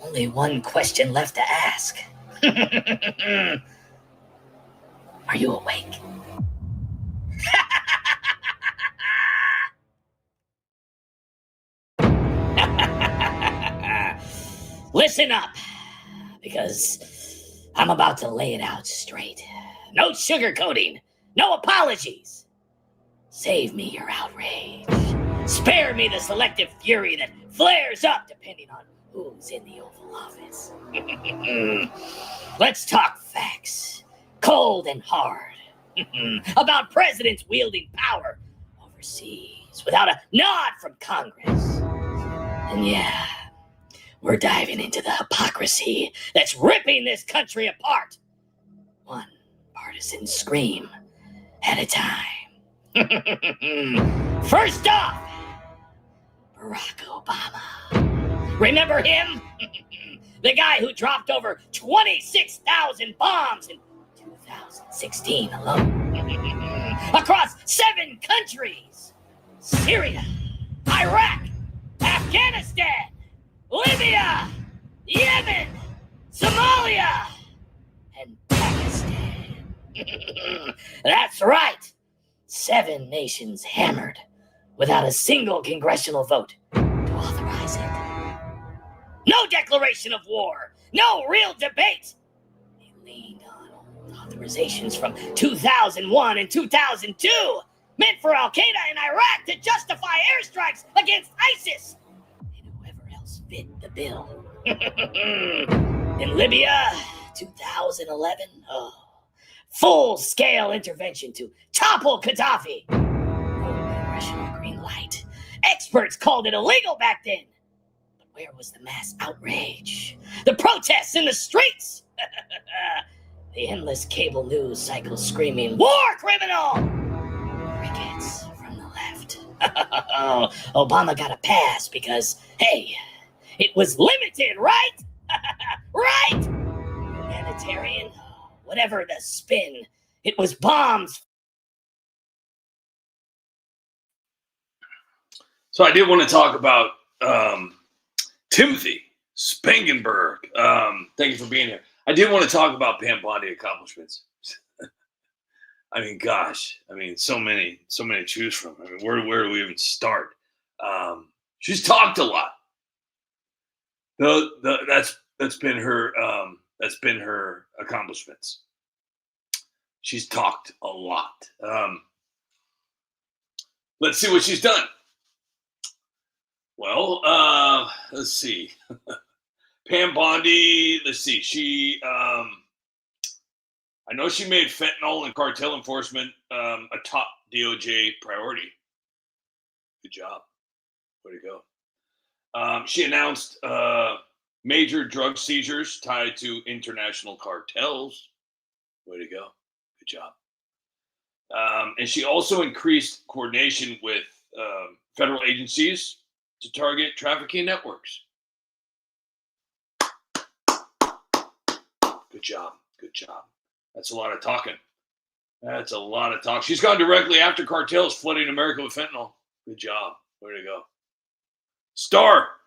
only one question left to ask. Are you awake? Listen up, because I'm about to lay it out straight. No sugarcoating, no apologies. Save me your outrage. Spare me the selective fury that flares up depending on who's in the Oval Office. Let's talk facts, cold and hard, about presidents wielding power overseas without a nod from Congress. And yeah, we're diving into the hypocrisy that's ripping this country apart. One partisan scream at a time. First off, Barack Obama. Remember him? The guy who dropped over 26,000 bombs in 2016 alone. Across 7 countries. Syria, Iraq, Afghanistan, Libya, Yemen, Somalia, and Pakistan. That's right. 7 nations hammered without a single congressional vote to authorize it. No declaration of war. No real debate. They leaned on old authorizations from 2001 and 2002, meant for Al-Qaeda in Iraq to justify airstrikes against ISIS and whoever else fit the bill. In Libya, 2011, full-scale intervention to topple Gaddafi. No congressional green light. Experts called it illegal back then. But where was the mass outrage? The protests in the streets? The endless cable news cycles screaming, "War criminal!" Crickets from the left. Obama got a pass because, hey, it was limited, right? Right? Humanitarian, whatever the spin, it was bombs. So I did want to talk about Timothy Spangenberg. Thank you for being here. I did want to talk about Pam Bondi accomplishments. I mean, gosh, so many to choose from. I mean, where do we even start? She's talked a lot. That's been her accomplishments. She's talked a lot. Let's see what she's done. Well, let's see. Pam Bondi, let's see. She, I know she made fentanyl and cartel enforcement a top DOJ priority. Good job. Way to go. She announced major drug seizures tied to international cartels. Way to go. Good job. And she also increased coordination with federal agencies to target trafficking networks. Good job. Good job. That's a lot of talking. That's a lot of talk. She's gone directly after cartels flooding America with fentanyl. Good job. Way to go. Star,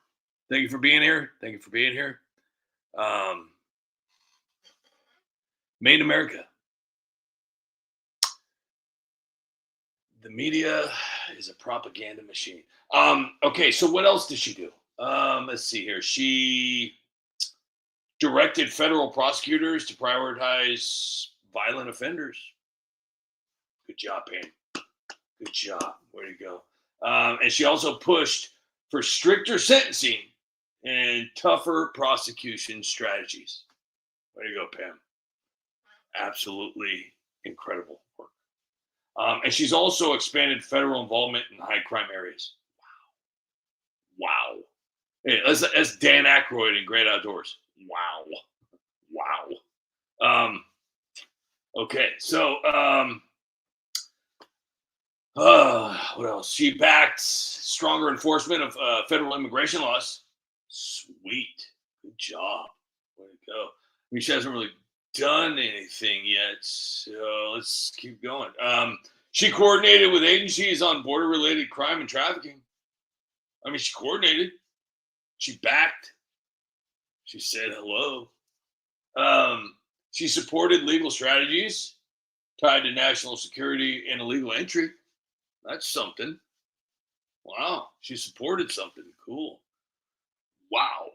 thank you for being here. Thank you for being here. Made in America. The media is a propaganda machine. Okay, so what else did she do? Let's see here. She directed federal prosecutors to prioritize violent offenders. Good job, Pam. Good job. Way to go. And she also pushed for stricter sentencing and tougher prosecution strategies. Way to go, Pam. Absolutely incredible work. And she's also expanded federal involvement in high crime areas. Wow. Hey, that's Dan Aykroyd in Great Outdoors. Wow. Okay, so what else? She backed stronger enforcement of federal immigration laws. Sweet. Good job. Way to go. I mean, she hasn't really done anything yet, so let's keep going. She coordinated with agencies on border-related crime and trafficking. I mean, she coordinated. She backed. She said hello. She supported legal strategies tied to national security and illegal entry. That's something. Wow. She supported something. Cool. Wow.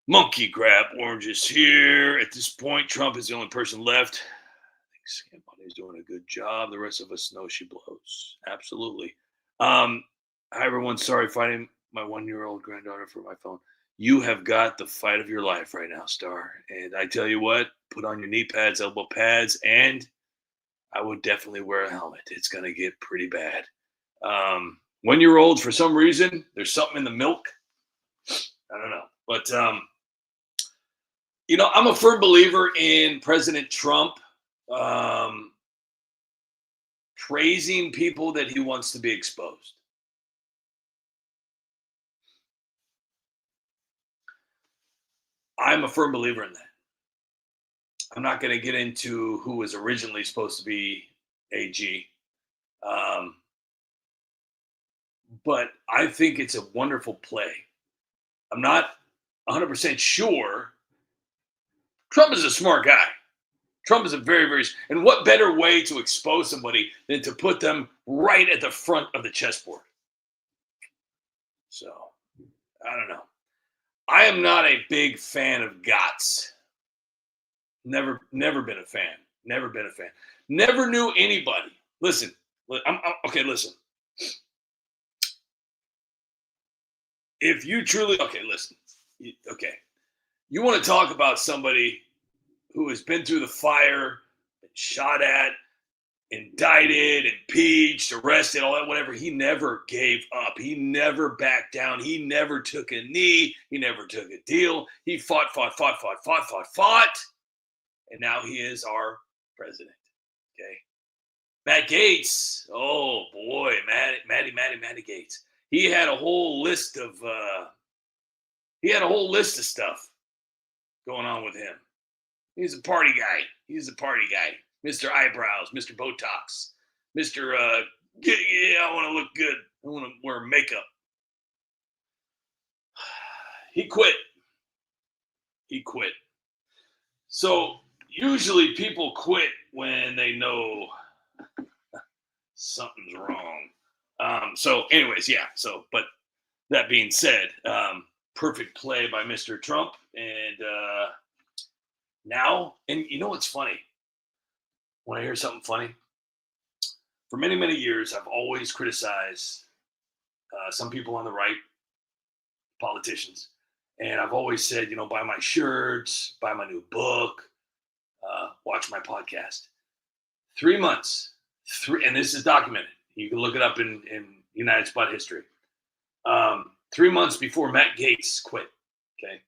Monkey grab oranges here. At this point, Trump is the only person left. I think Sam Bondi's doing a good job. The rest of us know she blows. Absolutely. Hi, everyone. Sorry, fighting my 1-year-old granddaughter for my phone. You have got the fight of your life right now, Star. And I tell you what, put on your knee pads, elbow pads, and I would definitely wear a helmet. It's going to get pretty bad. 1-year-olds, for some reason, there's something in the milk. I don't know. But, I'm a firm believer in President Trump praising people that he wants to be exposed. I'm a firm believer in that. I'm not going to get into who was originally supposed to be AG. But I think it's a wonderful play. I'm not 100% sure. Trump is a smart guy. Trump is a very, very, and what better way to expose somebody than to put them right at the front of the chessboard? So, I don't know. I am not a big fan of GOTS. Never been a fan. Never been a fan. Never knew anybody. Listen, okay, listen. If you truly, okay, listen. Okay. You want to talk about somebody who has been through the fire, been shot at, indicted, impeached, arrested, all that, whatever. He never gave up. He never backed down. He never took a knee. He never took a deal. He fought. And now he is our president. Okay. Matt Gaetz. Oh boy, Matty Gaetz. He had a whole list of stuff going on with him. He's a party guy. Mr. Eyebrows, Mr. Botox, Mr. I want to look good. I want to wear makeup. He quit. So usually people quit when they know something's wrong. So anyways, yeah. So, but that being said, perfect play by Mr. Trump. And now, and you know what's funny? When I hear something funny, for many, many years, I've always criticized some people on the right, politicians. And I've always said, buy my shirts, buy my new book, watch my podcast. 3 months, and this is documented. You can look it up in United Spot history. 3 months before Matt Gaetz quit, okay,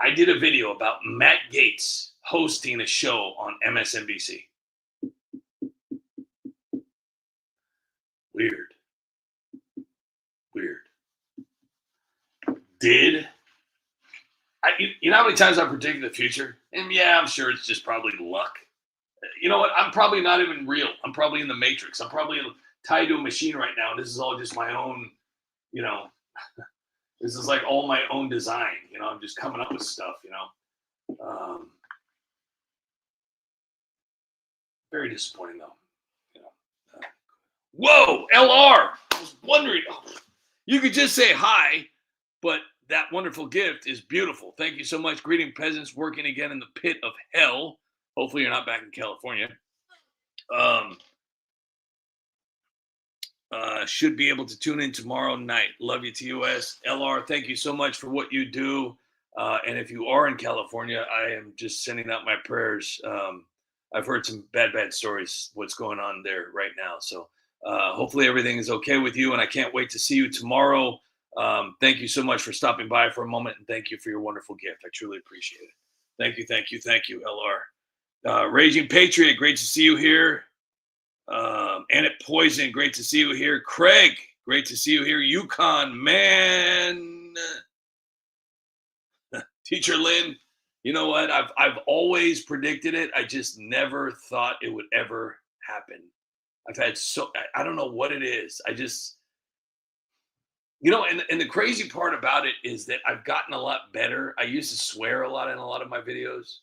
I did a video about Matt Gaetz hosting a show on MSNBC. Weird. You know how many times I've predicted the future? And yeah, I'm sure it's just probably luck. You know what? I'm probably not even real. I'm probably in the Matrix. I'm probably tied to a machine right now. And this is all just my own, this is like all my own design. I'm just coming up with stuff, very disappointing though. Whoa, LR. I was wondering. You could just say hi, but that wonderful gift is beautiful. Thank you so much. Greeting peasants working again in the pit of hell. Hopefully you're not back in California. Should be able to tune in tomorrow night. Love you, TUS. LR, thank you so much for what you do. And if you are in California, I am just sending out my prayers. I've heard some bad stories, what's going on there right now. So hopefully everything is okay with you. And I can't wait to see you tomorrow. Thank you so much for stopping by for a moment. And thank you for your wonderful gift. I truly appreciate it. Thank you, LR. Raging Patriot, great to see you here. Annette Poison, great to see you here. Craig, great to see you here. Yukon, man. Teacher Lynn, you know what? I've always predicted it. I just never thought it would ever happen. I've had I don't know what it is. I just, and the crazy part about it is that I've gotten a lot better. I used to swear a lot in a lot of my videos,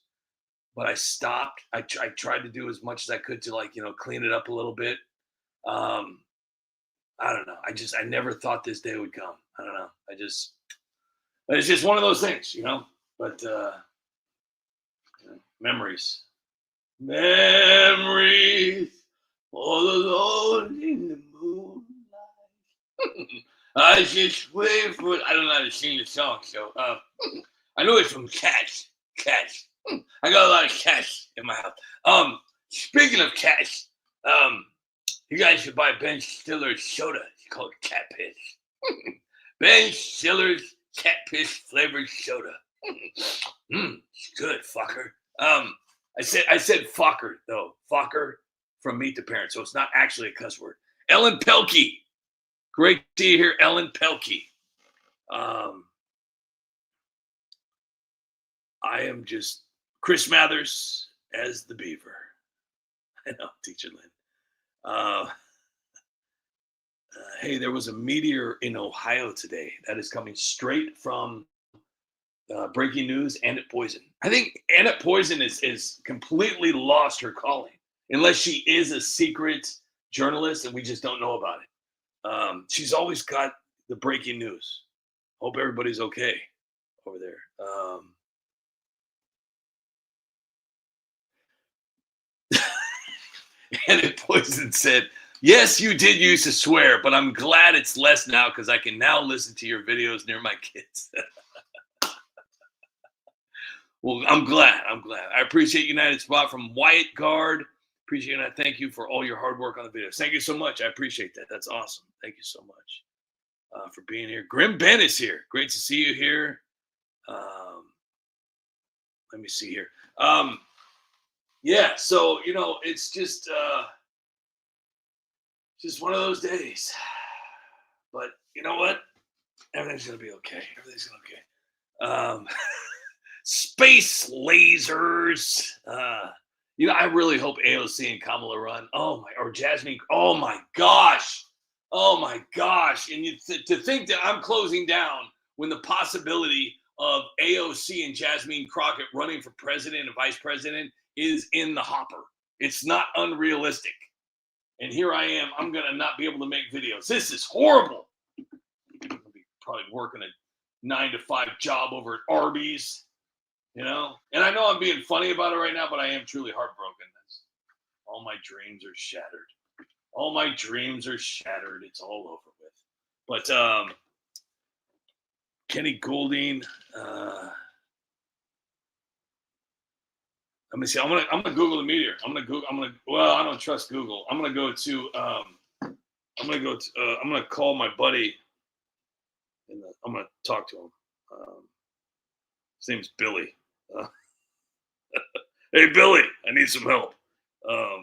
but I stopped. I tried to do as much as I could to clean it up a little bit. I don't know. I never thought this day would come. I don't know. It's just one of those things, but memories, all alone in the moonlight. I just wait for. I don't know how to sing the song, so I know it's from Cats. I got a lot of cats in my house. Speaking of cats, you guys should buy Ben Stiller's soda. It's called Cat Piss. Ben Stiller's Cat Piss flavored soda. It's good, fucker. I said fucker though. Fucker from Meet the Parents, so it's not actually a cuss word. Ellen Pelkey. Great to see you here, Ellen Pelkey. I am just Chris Mathers as the Beaver. I know, Teacher Lynn. Hey, there was a meteor in Ohio today that is coming straight from breaking news. Annette Poison. I think Annette Poison is completely lost her calling, unless she is a secret journalist and we just don't know about it. She's always got the breaking news. Hope everybody's okay over there. Annette Poison said, yes, you did used to swear, but I'm glad it's less now because I can now listen to your videos near my kids. Well, I'm glad. I appreciate United Spot from Wyatt Guard. Appreciate it. Thank you for all your hard work on the videos. Thank you so much. I appreciate that. That's awesome. Thank you so much for being here. Grim Ben is here. Great to see you here. Let me see here. Yeah, so, it's just one of those days. But you know what? Everything's going to be okay. Everything's going to be okay. Space lasers. I really hope AOC and Kamala run. Or Jasmine. Oh my gosh. And to think that I'm closing down when the possibility of AOC and Jasmine Crockett running for president and vice president is in the hopper. It's not unrealistic. And here I am. I'm going to not be able to make videos. This is horrible. I'm going to be probably working a 9-to-5 job over at Arby's. And I know I'm being funny about it right now, but I am truly heartbroken. All my dreams are shattered. It's all over with. But Kenny Golding. Let me see. I'm gonna Google the meteor. Well, I don't trust Google. I'm gonna call my buddy, and I'm gonna talk to him. His name's Billy. Hey Billy, I need some help. Let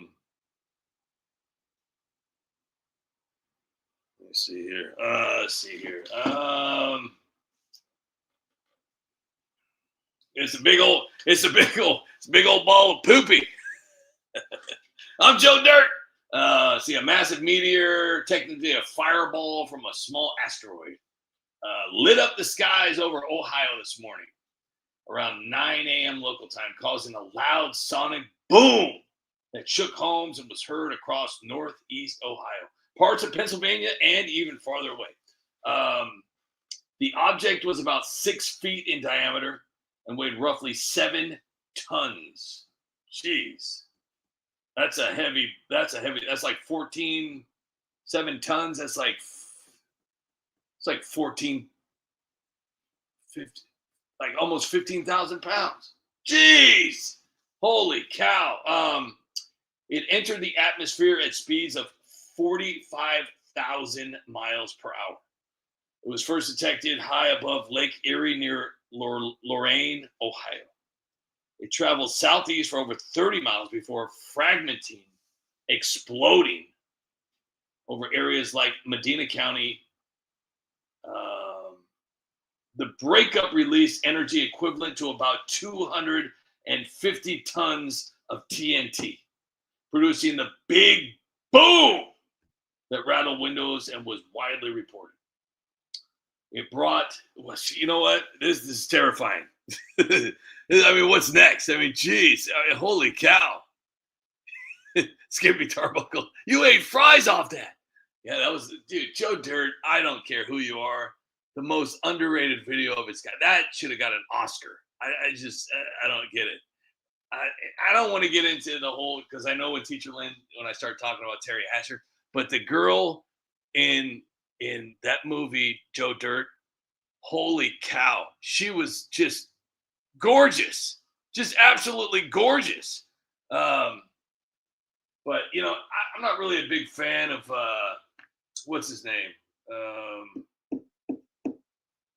me see here. It's a big old ball of poopy. I'm Joe Dirt. See, a massive meteor, technically a fireball from a small asteroid, lit up the skies over Ohio this morning around 9 a.m. local time, causing a loud sonic boom that shook homes and was heard across northeast Ohio, parts of Pennsylvania, and even farther away. The object was about 6 feet in diameter and weighed roughly 7 tons. Jeez. That's like 7 tons. That's like, it's like 14, 50, like almost 15,000 pounds. Jeez. Holy cow. It entered the atmosphere at speeds of 45,000 miles per hour. It was first detected high above Lake Erie near Lorain, Ohio. It traveled southeast for over 30 miles before fragmenting, exploding over areas like Medina County. The breakup released energy equivalent to about 250 tons of TNT, producing the big boom that rattled windows and was widely reported. It brought, you know what? This is terrifying. I mean, what's next? I mean, geez, holy cow. Skippy Tarbuckle, you ate fries off that. Yeah, that was, dude, Joe Dirt, I don't care who you are. The most underrated video of its kind. That should have got an Oscar. I don't get it. I don't want to get into the whole, because I know when Teacher Lynn, when I start talking about Terry Hatcher, but the girl in that movie, Joe Dirt, holy cow, she was just gorgeous, just absolutely gorgeous. But I'm not really a big fan of what's his name?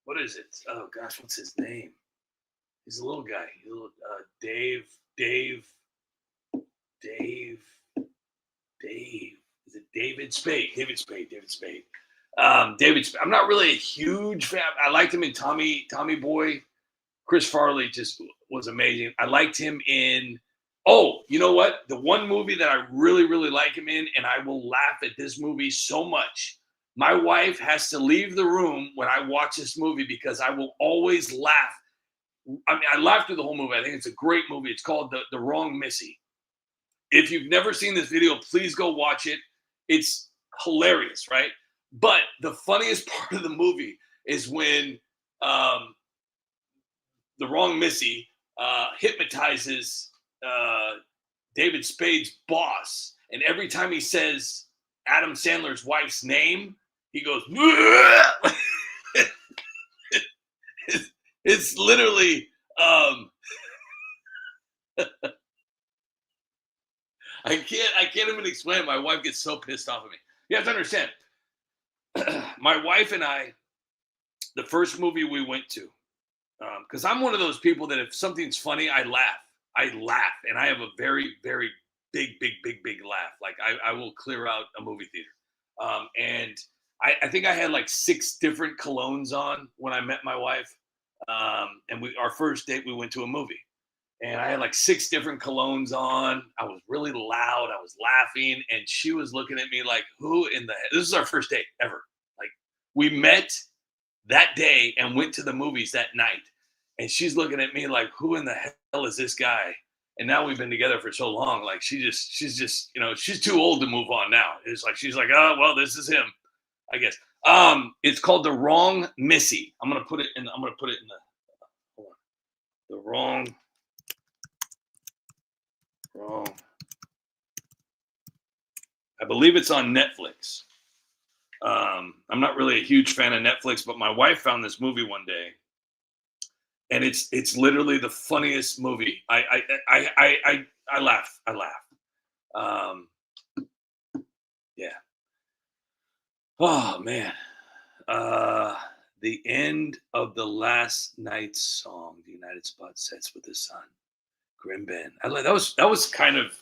What is it? Oh gosh, what's his name? He's a little guy. Dave. Is it David Spade? David Spade. I'm not really a huge fan. I liked him in Tommy Boy. Chris Farley just was amazing. I liked him in, you know what? The one movie that I really, really like him in, and I will laugh at this movie so much. My wife has to leave the room when I watch this movie because I will always laugh. I mean, I laughed through the whole movie. I think it's a great movie. It's called The Wrong Missy. If you've never seen this video, please go watch it. It's hilarious, right? But the funniest part of the movie is when The Wrong Missy hypnotizes David Spade's boss. And every time he says Adam Sandler's wife's name, he goes, it's literally, I can't even explain it. My wife gets so pissed off at me. You have to understand, my wife and I, the first movie we went to, because I'm one of those people that if something's funny, I laugh, and I have a very, very big laugh. Like I will clear out a movie theater. And I think I had like 6 different colognes on when I met my wife. And our first date, we went to a movie. And I had like 6 different colognes on. I was really loud. I was laughing. And she was looking at me like, who in the heck? This is our first date ever. Like, we met that day and went to the movies that night. And she's looking at me like, who in the hell is this guy? And now we've been together for so long. Like, she's just, she's too old to move on now. It's like, she's like, oh, well, this is him, I guess. It's called The Wrong Missy. I'm going to put it in the, hold on. The Wrong. I believe it's on Netflix. I'm not really a huge fan of Netflix, but my wife found this movie one day, and it's literally the funniest movie. I laugh. Yeah. Oh man. The end of the last night's song, the United Spot sets with the sun. Grim Ben. That was kind of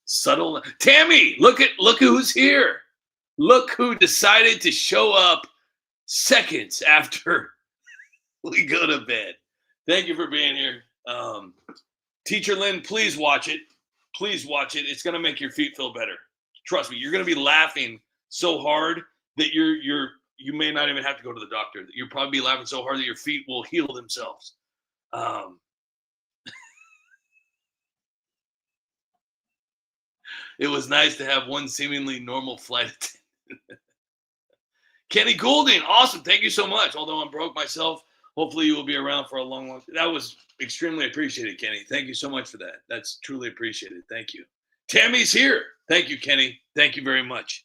subtle. Tammy, look who's here. Look who decided to show up seconds after we go to bed. Thank you for being here. Teacher Lynn, please watch it. Please watch it. It's gonna make your feet feel better. Trust me, you're gonna be laughing so hard that you may not even have to go to the doctor. You'll probably be laughing so hard that your feet will heal themselves. It was nice to have one seemingly normal flight attendant. Kenny Goulding, awesome. Thank you so much. Although I'm broke myself, hopefully you will be around for a long time. That was extremely appreciated, Kenny. Thank you so much for that. That's truly appreciated. Thank you. Tammy's here. Thank you, Kenny. Thank you very much.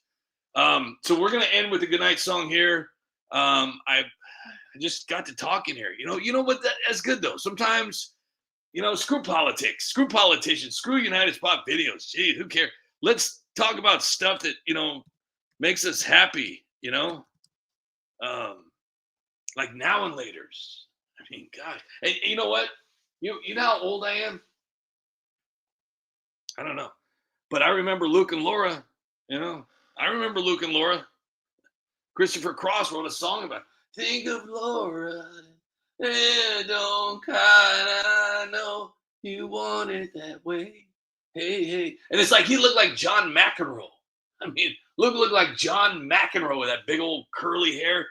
So we're going to end with a goodnight song here. I just got to talking here. You know what? That's good, though. Sometimes, screw politics, screw politicians, screw United Spot videos. Gee, who cares? Let's talk about stuff that, makes us happy, like now and laters. I mean, gosh. And you know what? You know how old I am? I don't know. But I remember Luke and Laura, I remember Luke and Laura. Christopher Cross wrote a song about it. Think of Laura. Don't cry. I know you want it that way. Hey. And it's like he looked like John McEnroe. I mean, Luke looked like John McEnroe with that big old curly hair.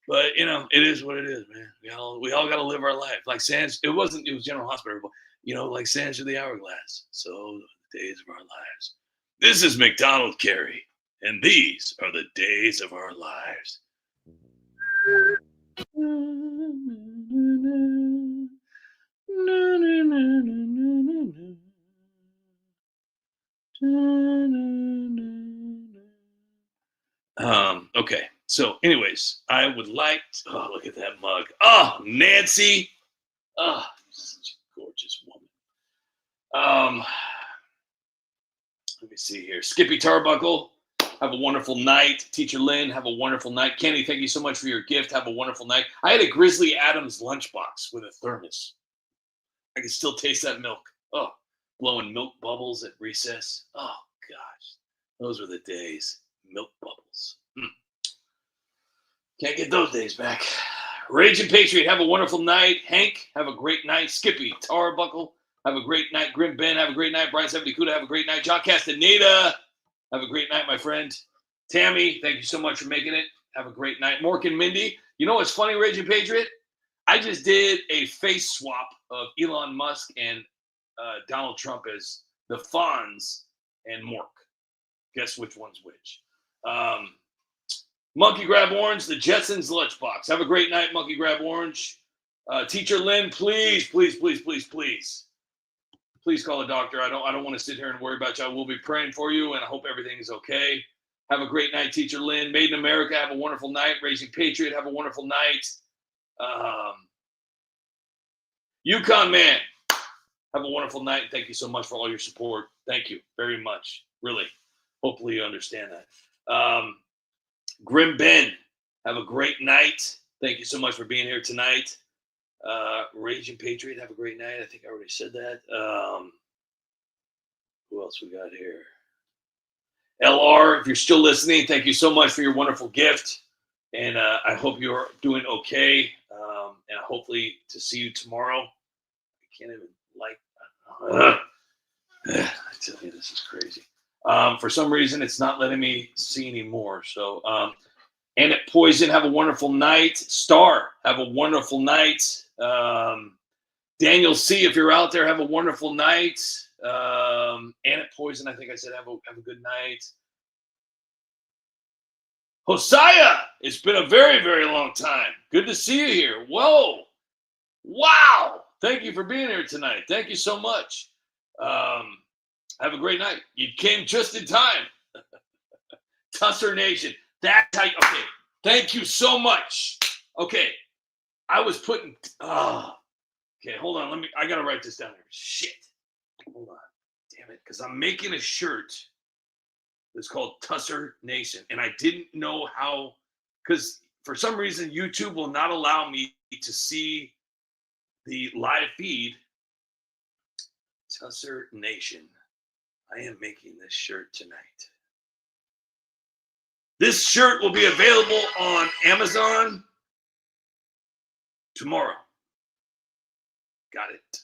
But, it is what it is, man. We all got to live our life. Like sands, it was General Hospital, but, like sands through the hourglass. So the days of our lives. This is McDonald Carey, and these are the days of our lives. Okay. So anyways, I would like to, look at that mug. Oh, Nancy. Oh, such a gorgeous woman. Let me see here. Skippy Tarbuckle, have a wonderful night. Teacher Lynn, have a wonderful night. Kenny, thank you so much for your gift. Have a wonderful night. I had a Grizzly Adams lunchbox with a thermos. I can still taste that milk. Oh, blowing milk bubbles at recess. Oh, gosh. Those were the days. Milk bubbles. Can't get those days back. Raging Patriot, have a wonderful night. Hank, have a great night. Skippy, Tarbuckle, have a great night. Grim Ben, have a great night. Brian 70 Kuda, have a great night. John Castaneda, have a great night, my friend. Tammy, thank you so much for making it. Have a great night. Mork and Mindy, you know what's funny, Raging Patriot? I just did a face swap of Elon Musk and Donald Trump as the Fonz and Mork. Guess which one's which. Monkey Grab Orange, the Jetsons lunchbox. Have a great night, Monkey Grab Orange. Teacher Lynn, please call a doctor. I don't want to sit here and worry about you. I will be praying for you, and I hope everything is okay. Have a great night, Teacher Lynn. Made in America, have a wonderful night. Racing Patriot, have a wonderful night. Yukon Man, have a wonderful night. Thank you so much for all your support. Thank you very much. Really. Hopefully you understand that. Grim Ben, have a great night. Thank you so much for being here tonight. Raging Patriot, have a great night. I think I already said that. Who else we got here? LR, if you're still listening, thank you so much for your wonderful gift. And I hope you're doing okay. And hopefully to see you tomorrow. I can't even I tell you, this is crazy. For some reason, it's not letting me see anymore. So, and at Poison, have a wonderful night. Star, have a wonderful night. Daniel C, if you're out there, have a wonderful night. And at Poison, I think I said have a good night. Hosea, it's been a very, very long time. Good to see you here. Whoa. Wow. Thank you for being here tonight. Thank you so much. Have a great night. You came just in time. Tusser Nation. That's how you, okay. Thank you so much. Okay. I was putting, okay, hold on. I got to write this down here. Shit. Hold on. Damn it. Because I'm making a shirt that's called Tusser Nation. And I didn't know how, because for some reason, YouTube will not allow me to see the live feed. Tusser Nation. I am making this shirt tonight. This shirt will be available on Amazon tomorrow. Got it.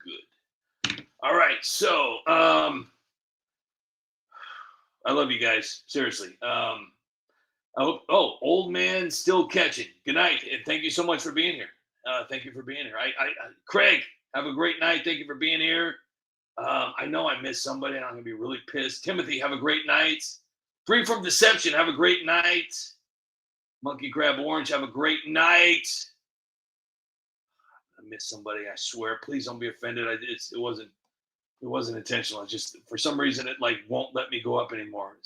Good. All right. So, I love you guys. Seriously. I hope, old man still catching. Good night. And thank you so much for being here. Thank you for being here. Craig, have a great night. Thank you for being here. I know I missed somebody and I'm going to be really pissed. Timothy, have a great night. Free from Deception, have a great night. Monkey Grab Orange, have a great night. I missed somebody, I swear. Please don't be offended. It wasn't intentional. It's just, for some reason, it won't let me go up anymore.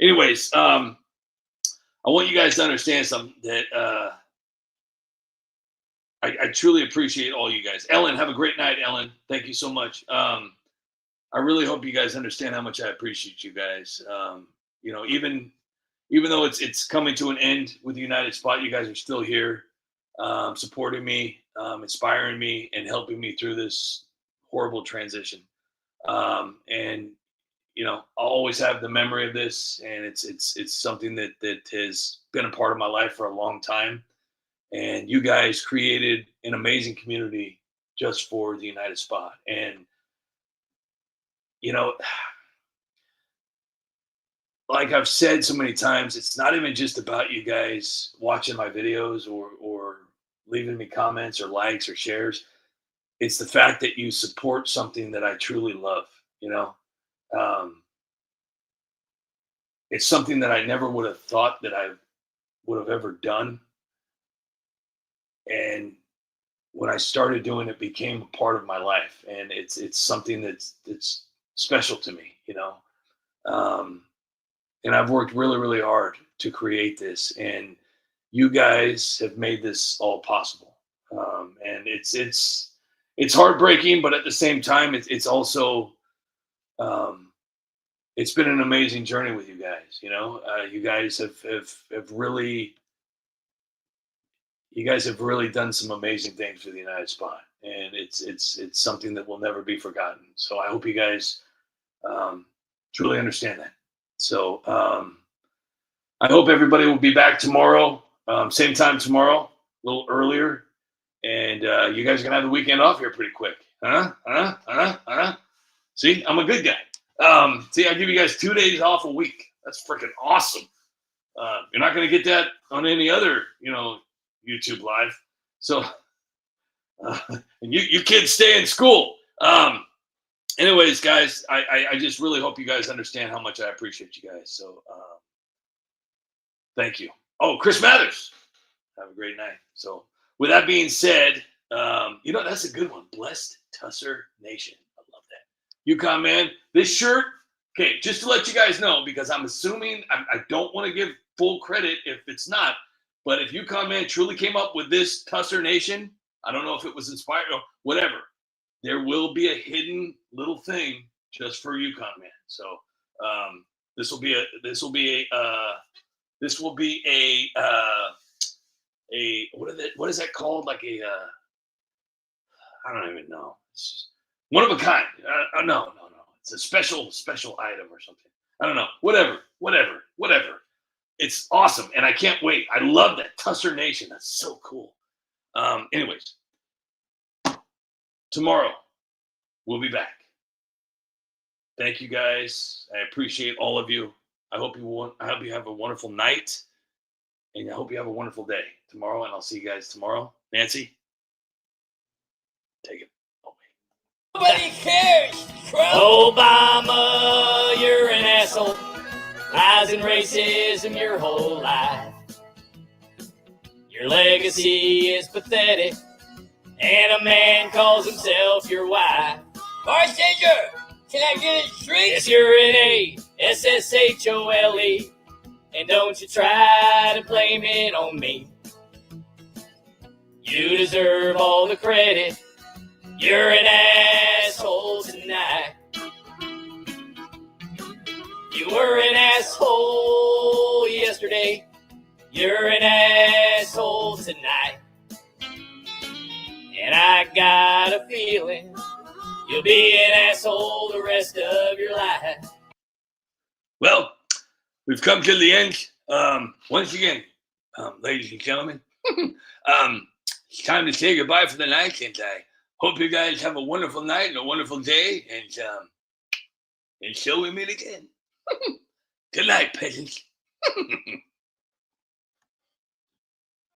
Anyways, I want you guys to understand something that I truly appreciate all you guys. Ellen, have a great night, Ellen. Thank you so much. I really hope you guys understand how much I appreciate you guys. Even though it's coming to an end with the United Spot, you guys are still here, supporting me, inspiring me, and helping me through this horrible transition. And I'll always have the memory of this, and it's something that has been a part of my life for a long time. And you guys created an amazing community just for the United Spot. And, like I've said so many times, it's not even just about you guys watching my videos or leaving me comments or likes or shares. It's the fact that you support something that I truly love, It's something that I never would have thought that I would have ever done. And when I started doing it, it became a part of my life, and it's something that's special to me, and I've worked really, really hard to create this, and you guys have made this all possible. And it's heartbreaking, but at the same time, it's also it's been an amazing journey with you guys. You guys have really. You guys have really done some amazing things for the United Spot, and it's something that will never be forgotten. So I hope you guys truly understand that. So I hope everybody will be back tomorrow, same time tomorrow, a little earlier. And you guys are going to have the weekend off here pretty quick. See, I'm a good guy. See, I give you guys 2 days off a week. That's freaking awesome. You're not going to get that on any other, YouTube live. So, and you kids stay in school. Anyways, guys, I just really hope you guys understand how much I appreciate you guys. So, thank you. Oh, Chris Mathers, have a great night. So, with that being said, that's a good one. Blessed Tusser Nation. I love that. UConn, man, this shirt. Okay, just to let you guys know, because I'm assuming I don't want to give full credit if it's not, but if UConn, man, truly came up with this Tusser Nation, I don't know if it was inspired or whatever. There will be a hidden little thing just for UConn, man. So this will be a what is that called? Like I don't even know. It's just one of a kind. No. It's a special item or something. I don't know. Whatever. It's awesome, and I can't wait. I love that Tusser Nation. That's so cool. Anyways, tomorrow we'll be back. Thank you guys. I appreciate all of you. I hope you have a wonderful night, and I hope you have a wonderful day tomorrow. And I'll see you guys tomorrow. Nancy, take it. Nobody cares, Trump. Obama, you're an asshole. Lies and racism your whole life. Your legacy is pathetic, and a man calls himself your wife. Bartender, can I get a drink? Yes, you're an ASSHOLE, and don't you try to blame it on me. You deserve all the credit. You're an asshole tonight. You were an asshole yesterday. You're an asshole tonight. And I got a feeling you'll be an asshole the rest of your life. Well, we've come to the end. Once again, ladies and gentlemen, it's time to say goodbye for the night, and I hope you guys have a wonderful night and a wonderful day, and until we meet again. Good night, peasants.